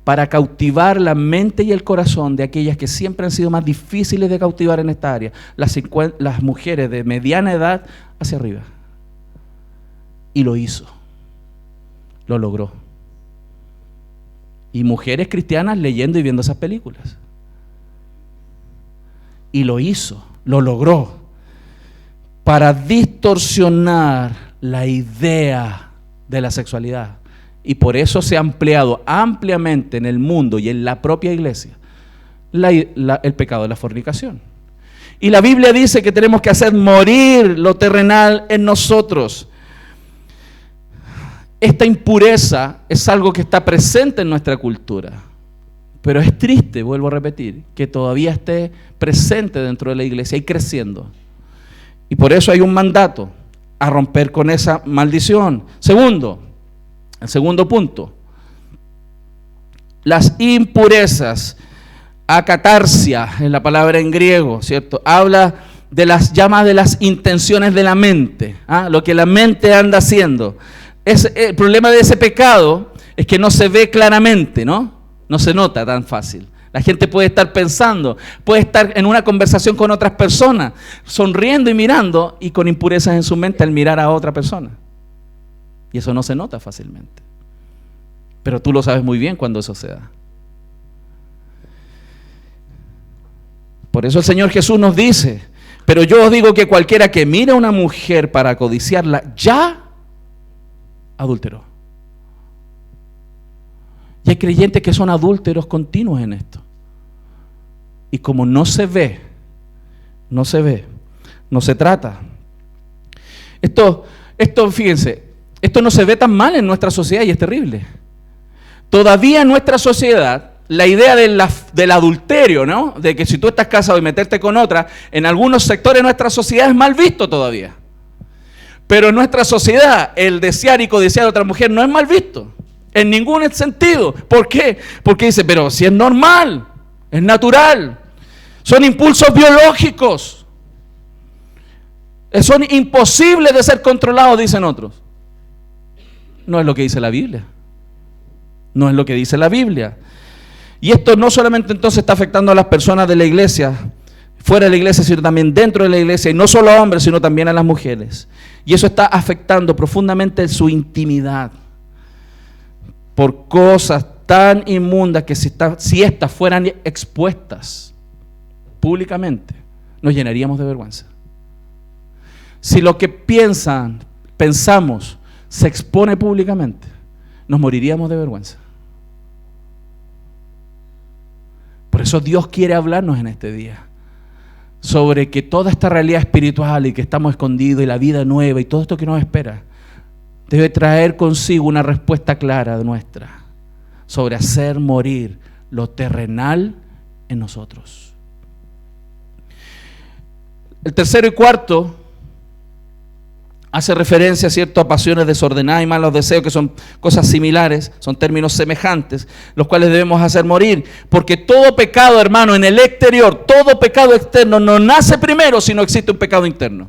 para cautivar la mente y el corazón de aquellas que siempre han sido más difíciles de cautivar en esta área, las mujeres de mediana edad hacia arriba. Y lo hizo. Lo logró. Y mujeres cristianas leyendo y viendo esas películas. Y lo hizo, lo logró, para distorsionar la idea de la sexualidad. Y por eso se ha ampliado ampliamente en el mundo y en la propia iglesia el pecado de la fornicación. Y la Biblia dice que tenemos que hacer morir lo terrenal en nosotros. Esta impureza es algo que está presente en nuestra cultura, pero es triste, vuelvo a repetir, que todavía esté presente dentro de la iglesia y creciendo. Y por eso hay un mandato a romper con esa maldición. El segundo punto, las impurezas, acatarsia es la palabra en griego, ¿cierto? Habla de las llamas de las intenciones de la mente, lo que la mente anda haciendo. El problema de ese pecado es que no se ve claramente, ¿no? No se nota tan fácil. La gente puede estar pensando, puede estar en una conversación con otras personas, sonriendo y mirando, y con impurezas en su mente al mirar a otra persona. Y eso no se nota fácilmente. Pero tú lo sabes muy bien cuando eso se da. Por eso el Señor Jesús nos dice: pero yo os digo que cualquiera que mire a una mujer para codiciarla, ya adulteró. Y hay creyentes que son adúlteros continuos en esto. Y como no se ve, no se trata. Esto, fíjense, esto no se ve tan mal en nuestra sociedad y es terrible. Todavía en nuestra sociedad, la idea del adulterio, ¿no? De que si tú estás casado y meterte con otra, en algunos sectores de nuestra sociedad es mal visto todavía. Pero en nuestra sociedad, el desear y codiciar a otra mujer no es mal visto. En ningún sentido. ¿Por qué? Porque dice, pero si es normal, es natural. Son impulsos biológicos. Son imposibles de ser controlados, dicen otros. No es lo que dice la Biblia. No es lo que dice la Biblia. Y esto no solamente entonces está afectando a las personas de la iglesia, fuera de la iglesia, sino también dentro de la iglesia, y no solo a hombres, sino también a las mujeres. Y eso está afectando profundamente su intimidad, por cosas tan inmundas que si estas fueran expuestas públicamente, nos llenaríamos de vergüenza. Si lo que pensamos, se expone públicamente, nos moriríamos de vergüenza. Por eso Dios quiere hablarnos en este día sobre que toda esta realidad espiritual y que estamos escondidos y la vida nueva y todo esto que nos espera debe traer consigo una respuesta clara de nuestra sobre hacer morir lo terrenal en nosotros. El tercero y cuarto hace referencia, ¿cierto?, a pasiones desordenadas y malos deseos, que son cosas similares, son términos semejantes, los cuales debemos hacer morir. Porque todo pecado, hermano, en el exterior, todo pecado externo no nace primero si no existe un pecado interno.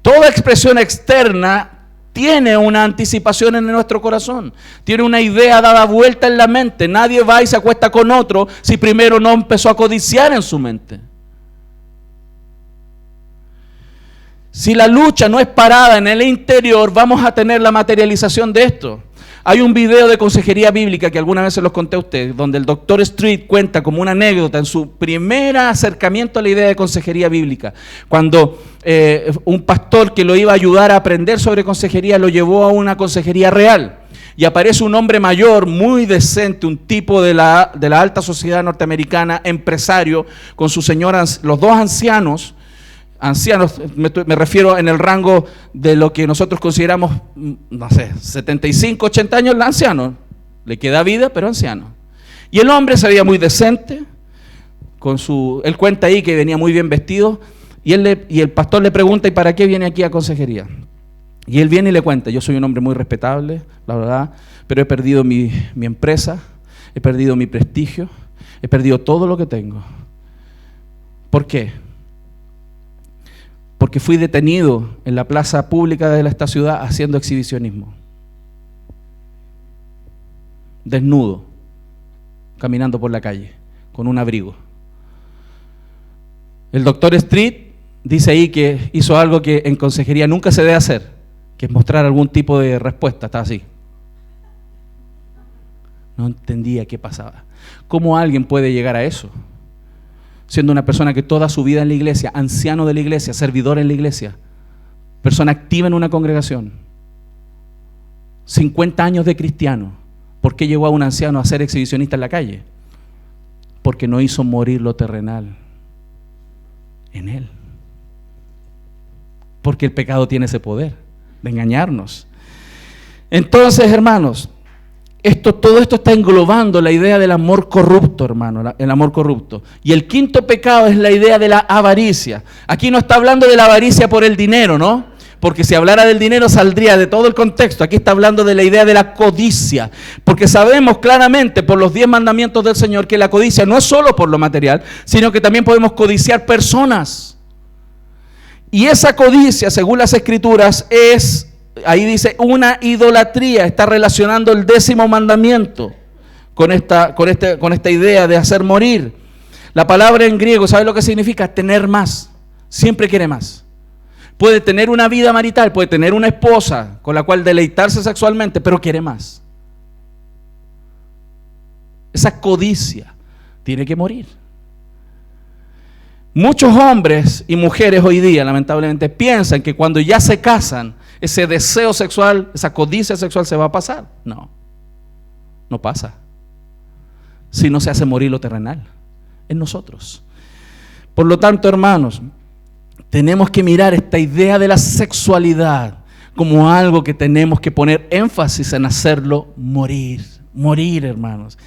Toda expresión externa tiene una anticipación en nuestro corazón, tiene una idea dada vuelta en la mente. Nadie va y se acuesta con otro si primero no empezó a codiciar en su mente. Si la lucha no es parada en el interior, vamos a tener la materialización de esto. Hay un video de consejería bíblica que alguna vez se los conté a ustedes, donde el Dr. Street cuenta como una anécdota en su primer acercamiento a la idea de consejería bíblica. Cuando un pastor que lo iba a ayudar a aprender sobre consejería lo llevó a una consejería real. Y aparece un hombre mayor, muy decente, un tipo de la alta sociedad norteamericana, empresario, con su señora, los dos ancianos, me refiero en el rango de lo que nosotros consideramos, no sé, 75, 80 años, el anciano. Le queda vida, pero anciano. Y el hombre se veía muy decente, él cuenta ahí que venía muy bien vestido, y el pastor le pregunta, ¿y para qué viene aquí a consejería? Y él viene y le cuenta, yo soy un hombre muy respetable, la verdad, pero he perdido mi empresa, he perdido mi prestigio, he perdido todo lo que tengo. ¿Por qué? Porque fui detenido en la plaza pública de esta ciudad haciendo exhibicionismo. Desnudo, caminando por la calle, con un abrigo. El Dr. Street dice ahí que hizo algo que en consejería nunca se debe hacer, que es mostrar algún tipo de respuesta. Está así. No entendía qué pasaba. ¿Cómo alguien puede llegar a eso? Siendo una persona que toda su vida en la iglesia, anciano de la iglesia, servidor en la iglesia, persona activa en una congregación, 50 años de cristiano. ¿Por qué llegó a un anciano a ser exhibicionista en la calle? Porque no hizo morir lo terrenal en él. Porque el pecado tiene ese poder de engañarnos. Entonces, hermanos, todo esto está englobando la idea del amor corrupto, hermano, el amor corrupto. Y el quinto pecado es la idea de la avaricia. Aquí no está hablando de la avaricia por el dinero, ¿no? Porque si hablara del dinero saldría de todo el contexto. Aquí está hablando de la idea de la codicia. Porque sabemos claramente por los 10 mandamientos del Señor que la codicia no es solo por lo material, sino que también podemos codiciar personas. Y esa codicia, según las Escrituras, es... Ahí dice una idolatría, está relacionando el 10º mandamiento con esta idea de hacer morir. La palabra en griego, ¿sabe lo que significa? Tener más, siempre quiere más. Puede tener una vida marital, puede tener una esposa con la cual deleitarse sexualmente, pero quiere más. Esa codicia tiene que morir. Muchos hombres y mujeres hoy día, lamentablemente, piensan que cuando ya se casan, ese deseo sexual, esa codicia sexual se va a pasar. No, no pasa. Si no se hace morir lo terrenal en nosotros. Por lo tanto, hermanos, tenemos que mirar esta idea de la sexualidad como algo que tenemos que poner énfasis en hacerlo morir. Morir, hermanos.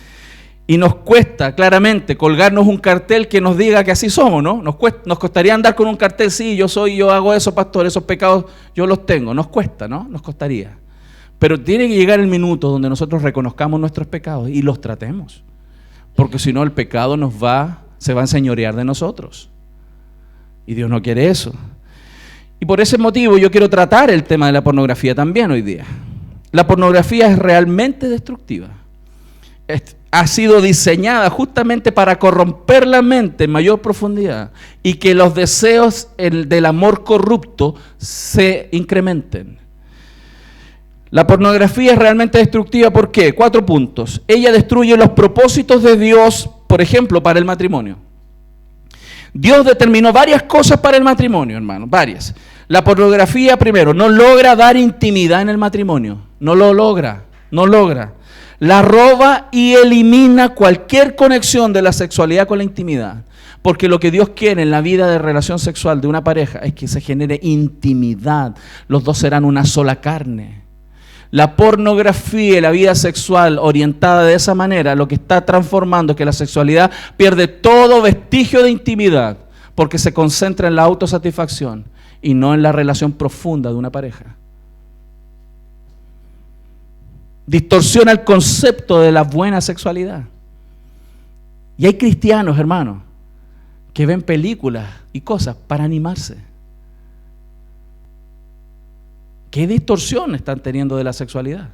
Y nos cuesta claramente colgarnos un cartel que nos diga que así somos, ¿no? Nos costaría andar con un cartel, sí, yo hago eso, pastor, esos pecados yo los tengo. Nos cuesta, ¿no? Nos costaría. Pero tiene que llegar el minuto donde nosotros reconozcamos nuestros pecados y los tratemos. Porque si no, el pecado se va a enseñorear de nosotros. Y Dios no quiere eso. Y por ese motivo yo quiero tratar el tema de la pornografía también hoy día. La pornografía es realmente destructiva. Ha sido diseñada justamente para corromper la mente en mayor profundidad y que los deseos del amor corrupto se incrementen. La pornografía es realmente destructiva, ¿por qué? 4 puntos. Ella destruye los propósitos de Dios, por ejemplo, para el matrimonio. Dios determinó varias cosas para el matrimonio, hermano, varias. La pornografía, primero, no logra dar intimidad en el matrimonio. No lo logra, no logra. La roba y elimina cualquier conexión de la sexualidad con la intimidad. Porque lo que Dios quiere en la vida de relación sexual de una pareja es que se genere intimidad. Los dos serán una sola carne. La pornografía y la vida sexual orientada de esa manera, lo que está transformando es que la sexualidad pierde todo vestigio de intimidad, porque se concentra en la autosatisfacción y no en la relación profunda de una pareja. Distorsiona el concepto de la buena sexualidad. Y hay cristianos, hermanos, que ven películas y cosas para animarse. ¿Qué distorsión están teniendo de la sexualidad?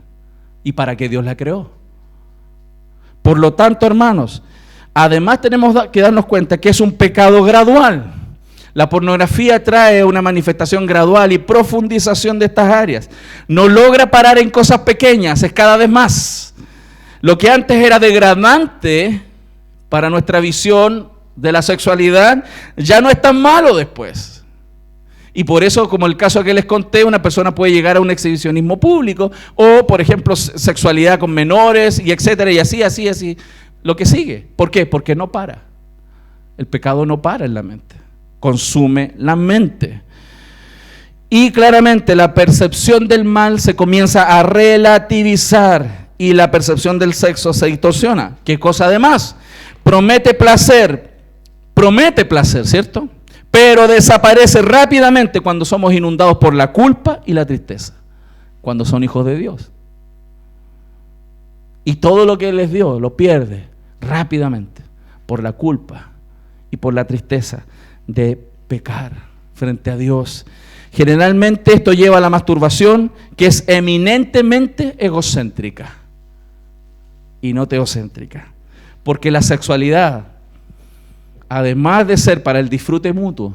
¿Y para qué Dios la creó? Por lo tanto, hermanos, además tenemos que darnos cuenta que es un pecado gradual. La pornografía trae una manifestación gradual y profundización de estas áreas. No logra parar en cosas pequeñas, es cada vez más. Lo que antes era degradante para nuestra visión de la sexualidad, ya no es tan malo después. Y por eso, como el caso que les conté, una persona puede llegar a un exhibicionismo público o, por ejemplo, sexualidad con menores y etcétera, y así, lo que sigue. ¿Por qué? Porque no para. El pecado no para en la mente. Consume la mente. Y claramente la percepción del mal se comienza a relativizar y la percepción del sexo se distorsiona. ¿Qué cosa además? Promete placer, ¿cierto? Pero desaparece rápidamente cuando somos inundados por la culpa y la tristeza, cuando son hijos de Dios. Y todo lo que Él les dio lo pierde rápidamente por la culpa y por la tristeza de pecar frente a Dios. Generalmente esto lleva a la masturbación, que es eminentemente egocéntrica y no teocéntrica. Porque la sexualidad, además de ser para el disfrute mutuo,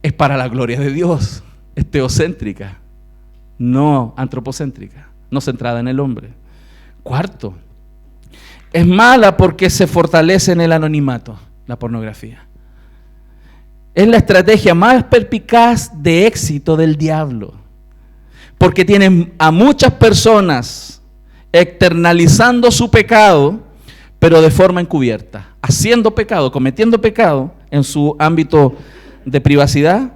es para la gloria de Dios. Es teocéntrica, no antropocéntrica, no centrada en el hombre. 4, es mala porque se fortalece en el anonimato, la pornografía. Es la estrategia más perspicaz de éxito del diablo, porque tiene a muchas personas externalizando su pecado, pero de forma encubierta, haciendo pecado, cometiendo pecado en su ámbito de privacidad,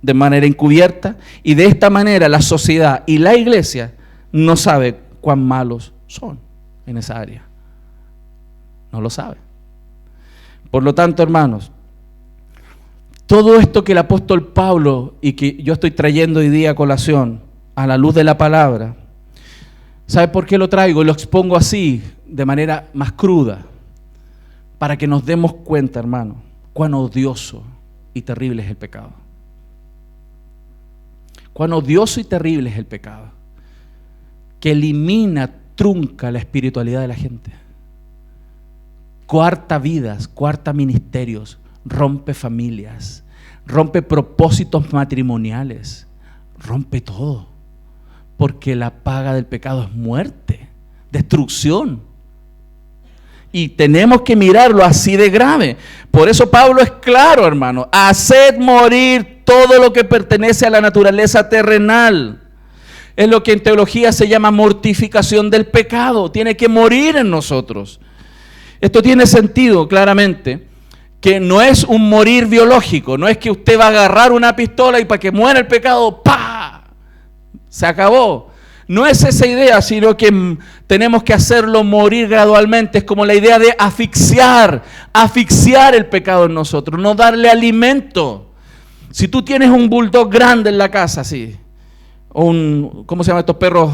de manera encubierta, y de esta manera la sociedad y la iglesia no sabe cuán malos son en esa área. No lo sabe. Por lo tanto, hermanos, todo esto que el apóstol Pablo y que yo estoy trayendo hoy día a colación, a la luz de la palabra, ¿sabe por qué lo traigo? Y lo expongo así, de manera más cruda, para que nos demos cuenta, hermano, cuán odioso y terrible es el pecado. Cuán odioso y terrible es el pecado, que elimina, trunca la espiritualidad de la gente, coarta vidas, coarta ministerios, rompe familias, rompe propósitos matrimoniales, rompe todo, porque la paga del pecado es muerte, destrucción. Y tenemos que mirarlo así de grave. Por eso Pablo es claro, hermano. Haced morir todo lo que pertenece a la naturaleza terrenal. Es lo que en teología se llama mortificación del pecado. Tiene que morir en nosotros. Esto tiene sentido claramente, que no es un morir biológico. No es que usted va a agarrar una pistola y para que muera el pecado, ¡pah!, se acabó. No es esa idea, sino que tenemos que hacerlo morir gradualmente. Es como la idea de asfixiar el pecado en nosotros, no darle alimento. Si tú tienes un bulldog grande en la casa, así, o un, ¿cómo se llaman estos perros?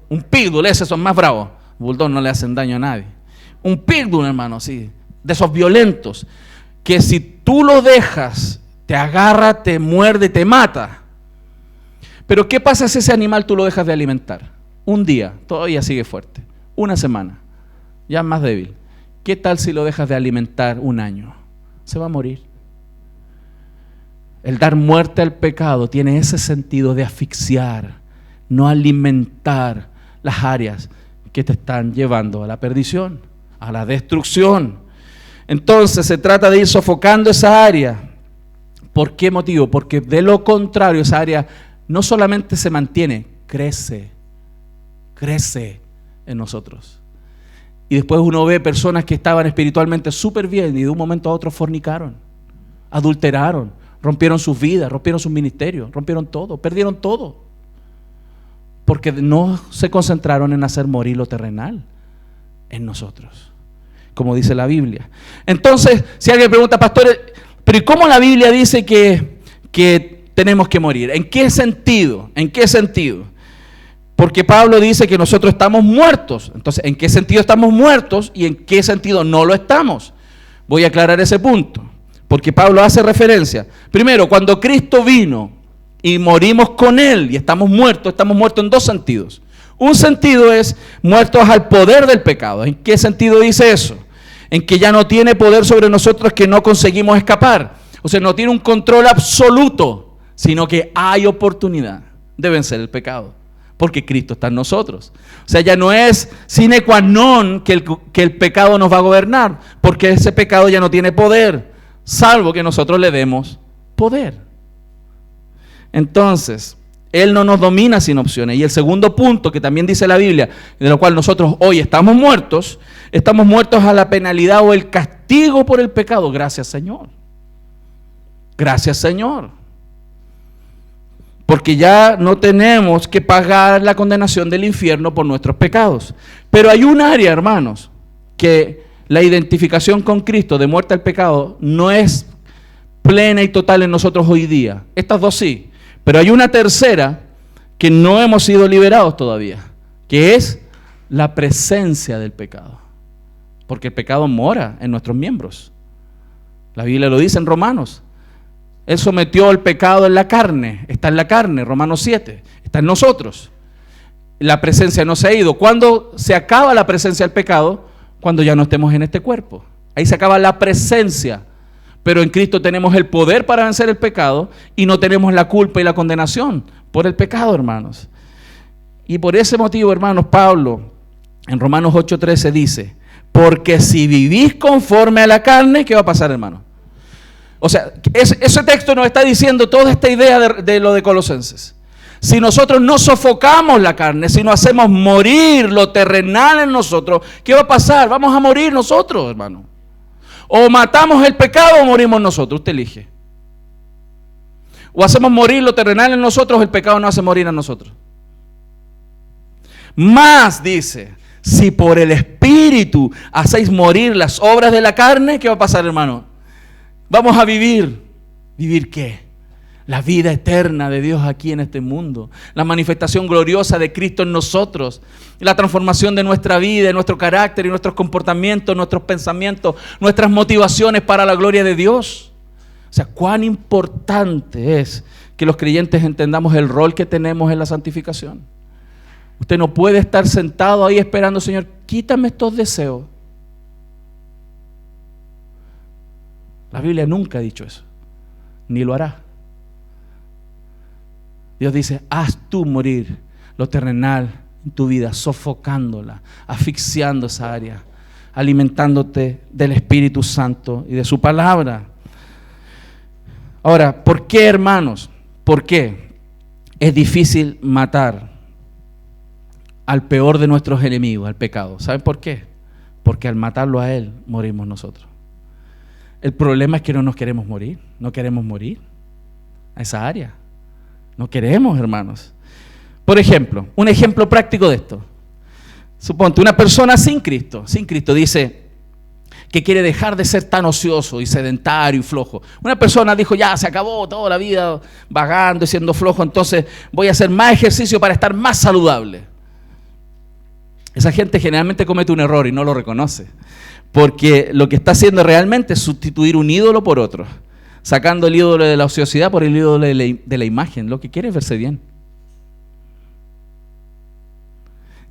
Un pitbull, esos son más bravos. Bulldog no le hacen daño a nadie. Un pitbull, hermano, así, de esos violentos, que si tú lo dejas, te agarra, te muerde, te mata. Pero ¿qué pasa si ese animal tú lo dejas de alimentar? Un día, todavía sigue fuerte. Una semana, ya más débil. ¿Qué tal si lo dejas de alimentar un año? Se va a morir. El dar muerte al pecado tiene ese sentido de asfixiar, no alimentar las áreas que te están llevando a la perdición, a la destrucción. Entonces se trata de ir sofocando esa área. ¿Por qué motivo? Porque de lo contrario esa área no solamente se mantiene, crece en nosotros. Y después uno ve personas que estaban espiritualmente súper bien y de un momento a otro fornicaron, adulteraron, rompieron sus vidas, rompieron sus ministerios, rompieron todo, perdieron todo. Porque no se concentraron en hacer morir lo terrenal en nosotros, como dice la Biblia. Entonces, si alguien pregunta, pastor, pero ¿y cómo la Biblia dice que tenemos que morir? ¿En qué sentido? ¿En qué sentido? Porque Pablo dice que nosotros estamos muertos. Entonces, ¿en qué sentido estamos muertos y en qué sentido no lo estamos? Voy a aclarar ese punto, porque Pablo hace referencia. Primero, cuando Cristo vino y morimos con Él y estamos muertos en dos sentidos. Un sentido es muertos al poder del pecado. ¿En qué sentido dice eso? En que ya no tiene poder sobre nosotros, que no conseguimos escapar. O sea, no tiene un control absoluto, sino que hay oportunidad de vencer el pecado, porque Cristo está en nosotros. O sea, ya no es sine qua non que el pecado nos va a gobernar, porque ese pecado ya no tiene poder, salvo que nosotros le demos poder. Entonces, Él no nos domina sin opciones. Y el segundo punto que también dice la Biblia, de lo cual nosotros hoy estamos muertos a la penalidad o el castigo por el pecado. Gracias, Señor. Gracias, Señor. Porque ya no tenemos que pagar la condenación del infierno por nuestros pecados. Pero hay un área, hermanos, que la identificación con Cristo de muerte al pecado no es plena y total en nosotros hoy día. Estas dos sí. Pero hay una tercera que no hemos sido liberados todavía, que es la presencia del pecado. Porque el pecado mora en nuestros miembros. La Biblia lo dice en Romanos. Él sometió el pecado en la carne, está en la carne, Romanos 7, está en nosotros. La presencia no se ha ido. ¿Cuándo se acaba la presencia del pecado? Cuando ya no estemos en este cuerpo. Ahí se acaba la presencia. Pero en Cristo tenemos el poder para vencer el pecado y no tenemos la culpa y la condenación por el pecado, hermanos. Y por ese motivo, hermanos, Pablo en Romanos 8:13 dice, porque si vivís conforme a la carne, ¿qué va a pasar, hermano? O sea, ese texto nos está diciendo toda esta idea de lo de Colosenses. Si nosotros no sofocamos la carne, si no hacemos morir lo terrenal en nosotros, ¿qué va a pasar? Vamos a morir nosotros, hermano. O matamos el pecado o morimos nosotros, usted elige. O hacemos morir lo terrenal en nosotros, el pecado no hace morir a nosotros. Más dice, si por el Espíritu hacéis morir las obras de la carne, ¿qué va a pasar, hermano? Vamos a vivir. ¿Vivir qué? La vida eterna de Dios aquí en este mundo. La manifestación gloriosa de Cristo en nosotros. La transformación de nuestra vida, de nuestro carácter y nuestros comportamientos, nuestros pensamientos, nuestras motivaciones para la gloria de Dios. O sea, cuán importante es que los creyentes entendamos el rol que tenemos en la santificación. Usted no puede estar sentado ahí esperando, Señor, quítame estos deseos. La Biblia nunca ha dicho eso, ni lo hará. Dios dice, haz tú morir lo terrenal en tu vida, sofocándola, asfixiando esa área, alimentándote del Espíritu Santo y de su palabra. Ahora, ¿por qué, hermanos? ¿Por qué es difícil matar al peor de nuestros enemigos, al pecado? ¿Saben por qué? Porque al matarlo a él, morimos nosotros. El problema es que no nos queremos morir, no queremos morir a esa área. No queremos, hermanos. Por ejemplo, un ejemplo práctico de esto. Suponte, una persona sin Cristo dice que quiere dejar de ser tan ocioso y sedentario y flojo. Una persona dijo, ya se acabó toda la vida vagando y siendo flojo, entonces voy a hacer más ejercicio para estar más saludable. Esa gente generalmente comete un error y no lo reconoce, porque lo que está haciendo realmente es sustituir un ídolo por otro, sacando el ídolo de la ociosidad por el ídolo de la imagen. Lo que quiere es verse bien.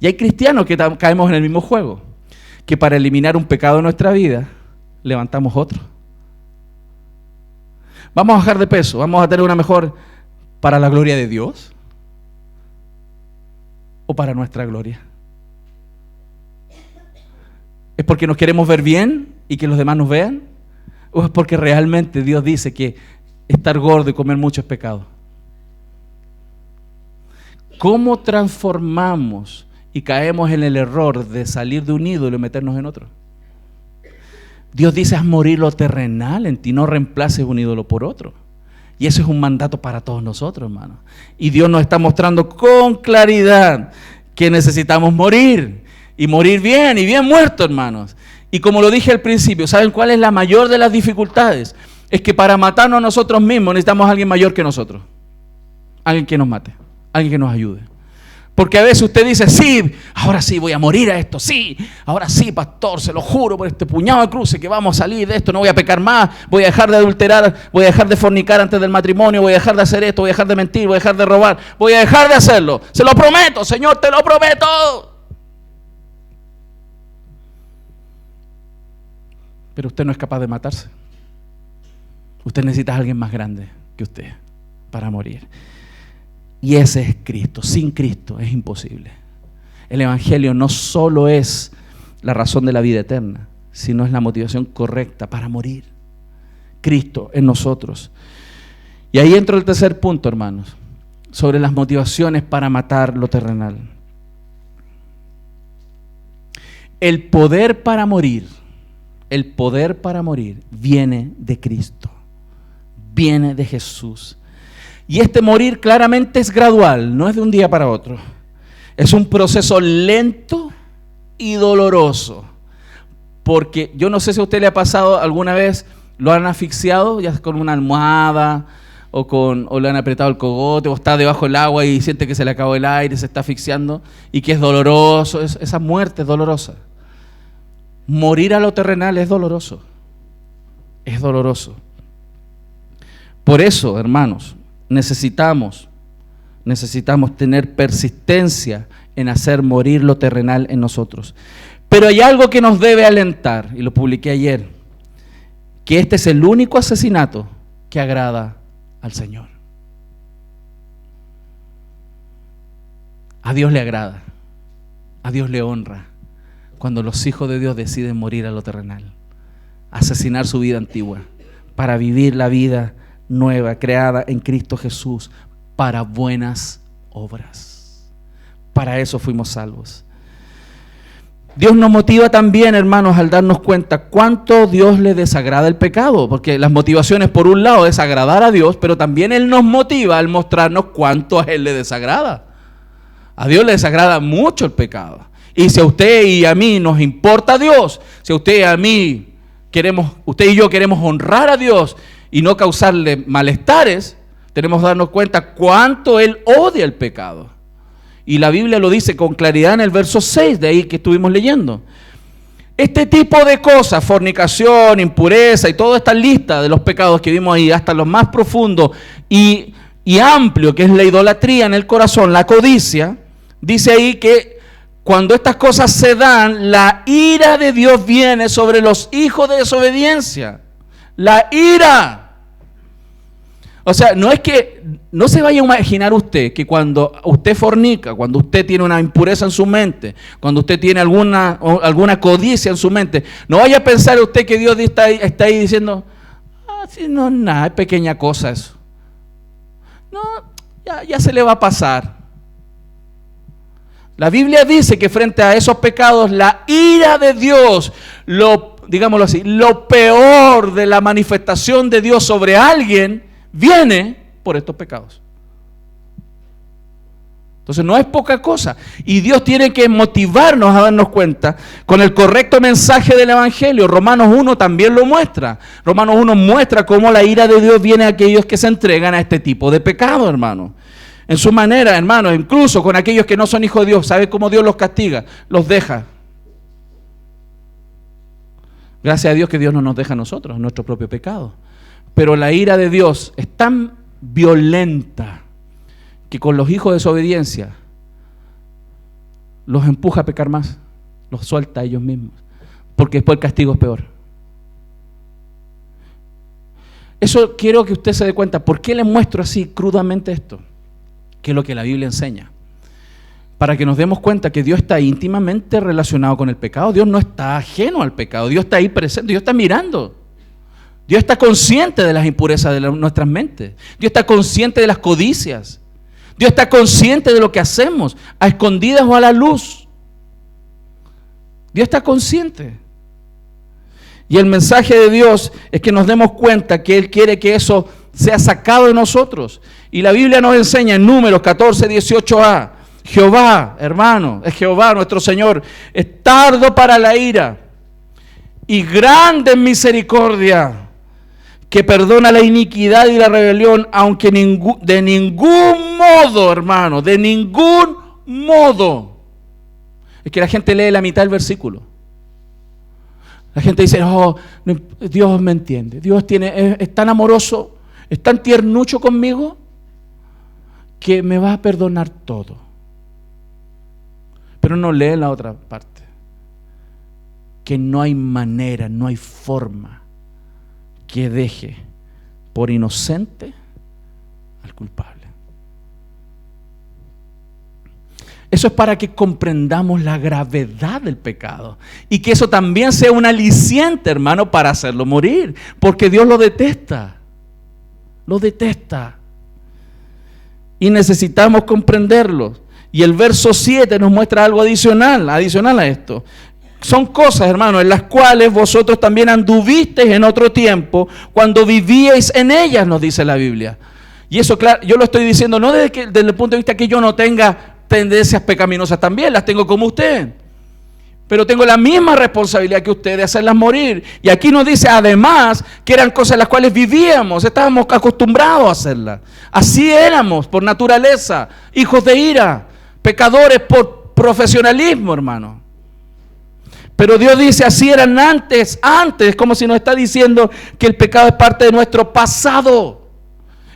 Y hay cristianos que caemos en el mismo juego, que para eliminar un pecado de nuestra vida, levantamos otro. Vamos a bajar de peso, vamos a tener una mejor para la gloria de Dios o para nuestra gloria. ¿Es porque nos queremos ver bien y que los demás nos vean? ¿O es porque realmente Dios dice que estar gordo y comer mucho es pecado? ¿Cómo transformamos y caemos en el error de salir de un ídolo y meternos en otro? Dios dice, haz morir lo terrenal en ti, no reemplaces un ídolo por otro. Y eso es un mandato para todos nosotros, hermanos. Y Dios nos está mostrando con claridad que necesitamos morir, y morir bien, y bien muerto, hermanos. Y como lo dije al principio, ¿saben cuál es la mayor de las dificultades? Es que para matarnos a nosotros mismos necesitamos a alguien mayor que nosotros. Alguien que nos mate, alguien que nos ayude. Porque a veces usted dice, sí, ahora sí voy a morir a esto, sí, ahora sí, pastor, se lo juro por este puñado de cruces que vamos a salir de esto, no voy a pecar más, voy a dejar de adulterar, voy a dejar de fornicar antes del matrimonio, voy a dejar de hacer esto, voy a dejar de mentir, voy a dejar de robar, voy a dejar de hacerlo, se lo prometo, Señor, te lo prometo. Pero usted no es capaz de matarse. Usted necesita a alguien más grande que usted para morir. Y ese es Cristo. Sin Cristo es imposible. El Evangelio no solo es la razón de la vida eterna, sino es la motivación correcta para morir. Cristo en nosotros. Y ahí entra el tercer punto, hermanos, sobre las motivaciones para matar lo terrenal. El poder para morir viene de Cristo, viene de Jesús. Y este morir claramente es gradual, no es de un día para otro. Es un proceso lento y doloroso. Porque yo no sé si a usted le ha pasado alguna vez, lo han asfixiado, ya con una almohada, o le han apretado el cogote, o está debajo del agua y siente que se le acabó el aire, se está asfixiando, y que es doloroso, esa muerte es dolorosa. Morir a lo terrenal es doloroso. Es doloroso. Por eso, hermanos, necesitamos tener persistencia en hacer morir lo terrenal en nosotros. Pero hay algo que nos debe alentar, y lo publiqué ayer, que este es el único asesinato que agrada al Señor. A Dios le agrada, a Dios le honra cuando los hijos de Dios deciden morir a lo terrenal, asesinar su vida antigua para vivir la vida nueva, creada en Cristo Jesús, para buenas obras. Para eso fuimos salvos. Dios nos motiva también, hermanos, al darnos cuenta cuánto Dios le desagrada el pecado, porque las motivaciones por un lado es agradar a Dios, pero también Él nos motiva al mostrarnos cuánto a Él le desagrada. A Dios le desagrada mucho el pecado. Y si a usted y a mí nos importa Dios, si a usted y a mí usted y yo queremos honrar a Dios y no causarle malestares, tenemos que darnos cuenta cuánto Él odia el pecado. Y la Biblia lo dice con claridad en el verso 6 de ahí que estuvimos leyendo. Este tipo de cosas, fornicación, impureza y toda esta lista de los pecados que vimos ahí, hasta los más profundos y amplio, que es la idolatría en el corazón, la codicia, dice ahí que cuando estas cosas se dan, la ira de Dios viene sobre los hijos de desobediencia. La ira. O sea, no se vaya a imaginar usted que cuando usted fornica, cuando usted tiene una impureza en su mente, cuando usted tiene alguna codicia en su mente, no vaya a pensar usted que Dios está ahí diciendo, sí, no, nada, es pequeña cosa eso. No, ya se le va a pasar. La Biblia dice que frente a esos pecados, la ira de Dios, digámoslo así, lo peor de la manifestación de Dios sobre alguien, viene por estos pecados. Entonces no es poca cosa. Y Dios tiene que motivarnos a darnos cuenta con el correcto mensaje del Evangelio. Romanos 1 también lo muestra. Romanos 1 muestra cómo la ira de Dios viene a aquellos que se entregan a este tipo de pecado, hermano. En su manera, hermano, incluso con aquellos que no son hijos de Dios. ¿Sabe cómo Dios los castiga? Los deja. Gracias a Dios que Dios no nos deja a nosotros, nuestro propio pecado. Pero la ira de Dios es tan violenta que con los hijos de desobediencia los empuja a pecar más, los suelta a ellos mismos, porque después el castigo es peor. Eso quiero que usted se dé cuenta. ¿Por qué le muestro así crudamente esto? Que es lo que la Biblia enseña. Para que nos demos cuenta que Dios está íntimamente relacionado con el pecado. Dios no está ajeno al pecado. Dios está ahí presente. Dios está mirando. Dios está consciente de las impurezas de nuestras mentes. Dios está consciente de las codicias. Dios está consciente de lo que hacemos, a escondidas o a la luz. Dios está consciente. Y el mensaje de Dios es que nos demos cuenta que Él quiere que eso sea sacado de nosotros. Y la Biblia nos enseña en Números 14, 18a, Jehová, hermano, es Jehová nuestro Señor, es tardo para la ira y grande en misericordia, que perdona la iniquidad y la rebelión, aunque de ningún modo, hermano, de ningún modo. Es que la gente lee la mitad del versículo. La gente dice, oh, Dios me entiende, Dios es tan amoroso, es tan tiernucho conmigo, que me va a perdonar todo. Pero no lee la otra parte, que no hay manera, no hay forma que deje por inocente al culpable. Eso es para que comprendamos la gravedad del pecado y que eso también sea un aliciente, hermano, para hacerlo morir, porque Dios lo detesta. Lo detesta. Y necesitamos comprenderlo. Y el verso 7 nos muestra algo adicional a esto. Son cosas, hermanos, en las cuales vosotros también anduvisteis en otro tiempo, cuando vivíais en ellas, nos dice la Biblia. Y eso, claro, yo lo estoy diciendo no desde el punto de vista que yo no tenga tendencias pecaminosas también, las tengo como usted. Pero tengo la misma responsabilidad que usted de hacerlas morir. Y aquí nos dice además que eran cosas en las cuales vivíamos, estábamos acostumbrados a hacerlas. Así éramos por naturaleza, hijos de ira, pecadores por profesionalismo, hermano. Pero Dios dice, así eran antes, como si nos está diciendo que el pecado es parte de nuestro pasado.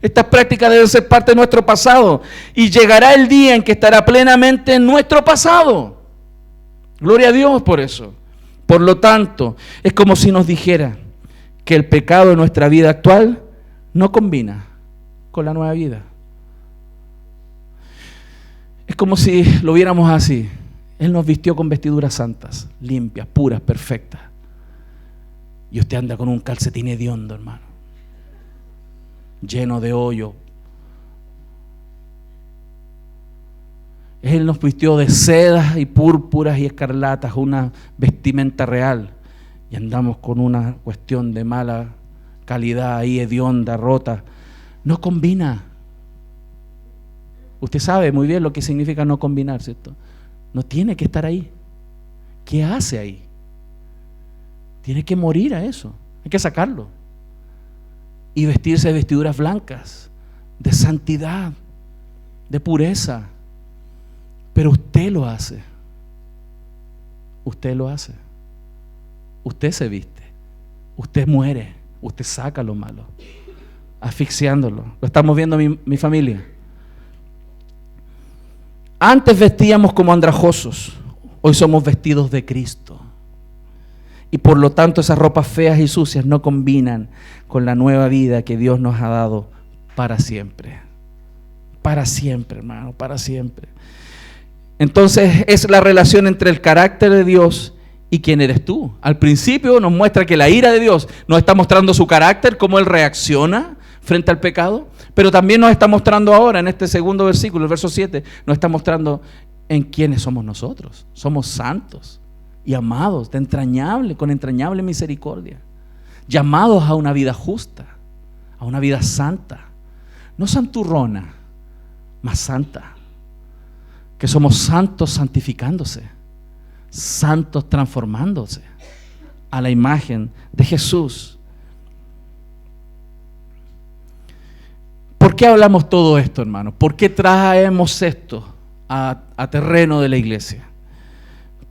Estas prácticas deben ser parte de nuestro pasado. Y llegará el día en que estará plenamente en nuestro pasado. Gloria a Dios por eso. Por lo tanto, es como si nos dijera que el pecado de nuestra vida actual no combina con la nueva vida. Es como si lo viéramos así. Él nos vistió con vestiduras santas, limpias, puras, perfectas. Y usted anda con un calcetín hediondo, hermano, lleno de hoyo. Él nos vistió de sedas y púrpuras y escarlatas, una vestimenta real. Y andamos con una cuestión de mala calidad ahí, hedionda, rota. No combina. Usted sabe muy bien lo que significa no combinar, ¿cierto? No tiene que estar ahí. ¿Qué hace ahí? Tiene que morir a eso. Hay que sacarlo. Y vestirse de vestiduras blancas, de santidad, de pureza. Pero usted lo hace. Usted lo hace. Usted se viste. Usted muere. Usted saca lo malo, asfixiándolo. Lo estamos viendo mi familia. Antes vestíamos como andrajosos, hoy somos vestidos de Cristo. Y por lo tanto esas ropas feas y sucias no combinan con la nueva vida que Dios nos ha dado para siempre. Para siempre, hermano, para siempre. Entonces es la relación entre el carácter de Dios y quién eres tú. Al principio nos muestra que la ira de Dios nos está mostrando su carácter, cómo Él reacciona frente al pecado, pero también nos está mostrando ahora en este segundo versículo, el verso 7, nos está mostrando en quiénes somos nosotros. Somos santos y amados, con entrañable misericordia, llamados a una vida justa, a una vida santa, no santurrona, más santa, que somos santos santificándose, santos transformándose a la imagen de Jesús. ¿Por qué hablamos todo esto, hermanos? ¿Por qué traemos esto a terreno de la iglesia?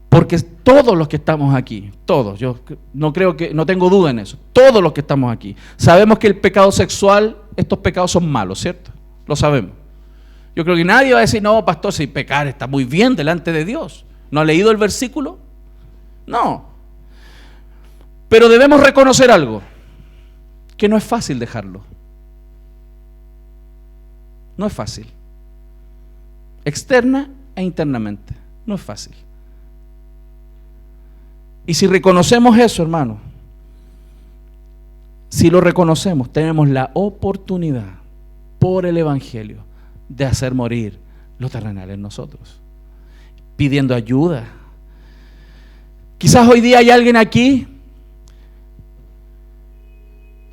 Porque todos los que estamos aquí, todos, yo no tengo duda en eso, todos los que estamos aquí, sabemos que el pecado sexual, estos pecados son malos, ¿cierto? Lo sabemos. Yo creo que nadie va a decir, no, pastor, si pecar está muy bien delante de Dios. ¿No ha leído el versículo? No. Pero debemos reconocer algo, que no es fácil dejarlo. No es fácil. Externa e internamente, no es fácil. Y si reconocemos eso, hermano, si lo reconocemos, tenemos la oportunidad por el Evangelio de hacer morir lo terrenal en nosotros, pidiendo ayuda. Quizás hoy día hay alguien aquí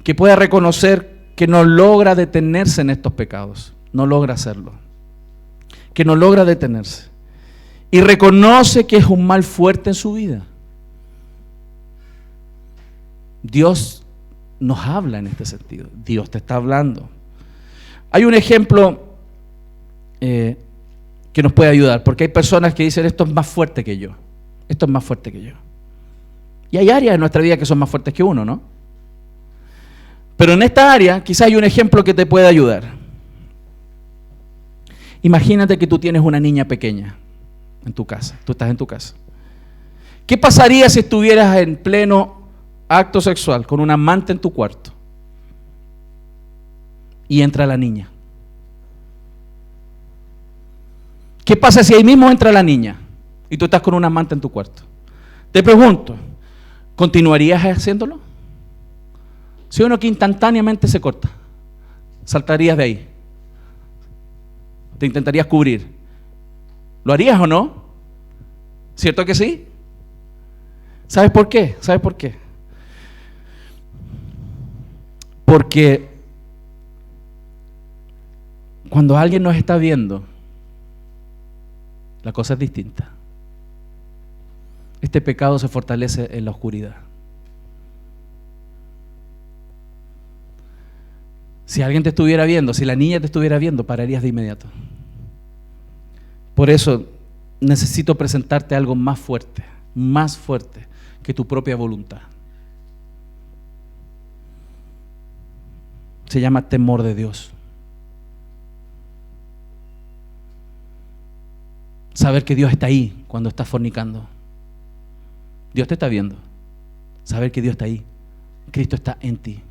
que pueda reconocer que no logra detenerse en estos pecados, no logra hacerlo, que no logra detenerse, y reconoce que es un mal fuerte en su vida. Dios nos habla en este sentido, Dios te está hablando. Hay un ejemplo que nos puede ayudar, porque hay personas que dicen, esto es más fuerte que yo, esto es más fuerte que yo. Y hay áreas en nuestra vida que son más fuertes que uno, ¿no? Pero en esta área quizás hay un ejemplo que te puede ayudar. Imagínate que tú tienes una niña pequeña en tu casa, tú estás en tu casa. ¿Qué pasaría si estuvieras en pleno acto sexual con un amante en tu cuarto y entra la niña? ¿Qué pasa si ahí mismo entra la niña y tú estás con un amante en tu cuarto? Te pregunto, ¿continuarías haciéndolo? Si uno que instantáneamente se corta, saltarías de ahí, te intentarías cubrir, ¿lo harías o no? ¿Cierto que sí? ¿Sabes por qué? ¿Sabes por qué? Porque cuando alguien nos está viendo, la cosa es distinta. Este pecado se fortalece en la oscuridad. Si alguien te estuviera viendo, si la niña te estuviera viendo, pararías de inmediato. Por eso necesito presentarte algo más fuerte que tu propia voluntad. Se llama temor de Dios. Saber que Dios está ahí cuando estás fornicando. Dios te está viendo. Saber que Dios está ahí. Cristo está en ti.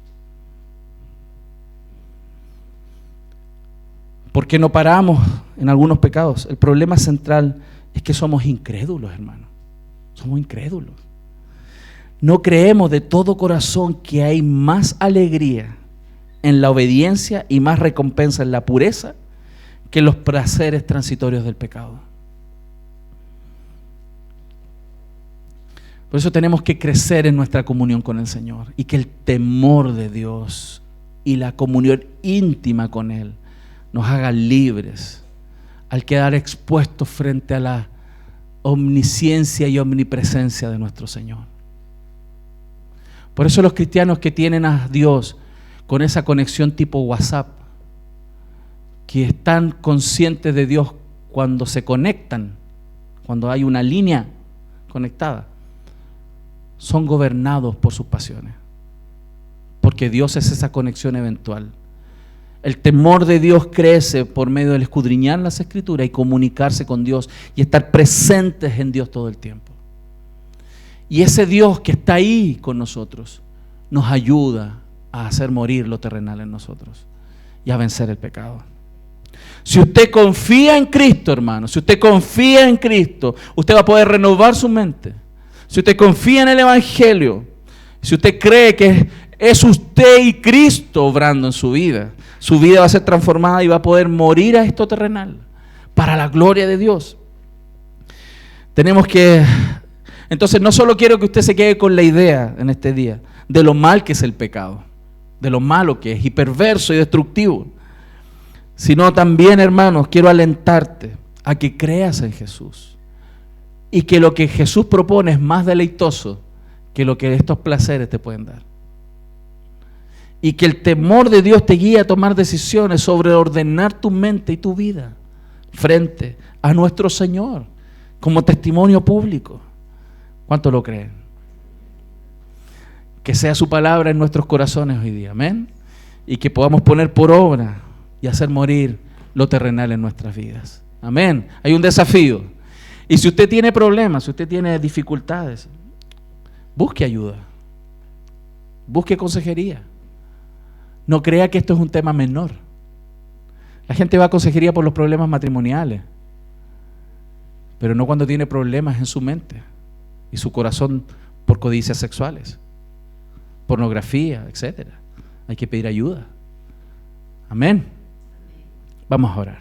¿Por qué no paramos en algunos pecados? El problema central es que somos incrédulos, hermano. Somos incrédulos. No creemos de todo corazón que hay más alegría en la obediencia y más recompensa en la pureza que en los placeres transitorios del pecado. Por eso tenemos que crecer en nuestra comunión con el Señor y que el temor de Dios y la comunión íntima con Él nos haga libres al quedar expuestos frente a la omnisciencia y omnipresencia de nuestro Señor. Por eso los cristianos que tienen a Dios con esa conexión tipo WhatsApp, que están conscientes de Dios cuando se conectan, cuando hay una línea conectada, son gobernados por sus pasiones, porque Dios es esa conexión eventual. El temor de Dios crece por medio del escudriñar las Escrituras y comunicarse con Dios y estar presentes en Dios todo el tiempo. Y ese Dios que está ahí con nosotros nos ayuda a hacer morir lo terrenal en nosotros y a vencer el pecado. Si usted confía en Cristo, hermano, si usted confía en Cristo, usted va a poder renovar su mente. Si usted confía en el Evangelio, si usted cree que es usted y Cristo obrando en su vida va a ser transformada y va a poder morir a esto terrenal para la gloria de Dios. Entonces no solo quiero que usted se quede con la idea en este día de lo mal que es el pecado, de lo malo que es y perverso y destructivo, sino también, hermanos, quiero alentarte a que creas en Jesús y que lo que Jesús propone es más deleitoso que lo que estos placeres te pueden dar. Y que el temor de Dios te guíe a tomar decisiones sobre ordenar tu mente y tu vida frente a nuestro Señor como testimonio público. ¿Cuánto lo creen? Que sea su palabra en nuestros corazones hoy día, amén. Y que podamos poner por obra y hacer morir lo terrenal en nuestras vidas, amén. Hay un desafío. Y si usted tiene problemas, si usted tiene dificultades, busque ayuda, busque consejería. No crea que esto es un tema menor. La gente va a consejería por los problemas matrimoniales, pero no cuando tiene problemas en su mente y su corazón por codicias sexuales, pornografía, etc. Hay que pedir ayuda. Amén. Vamos a orar.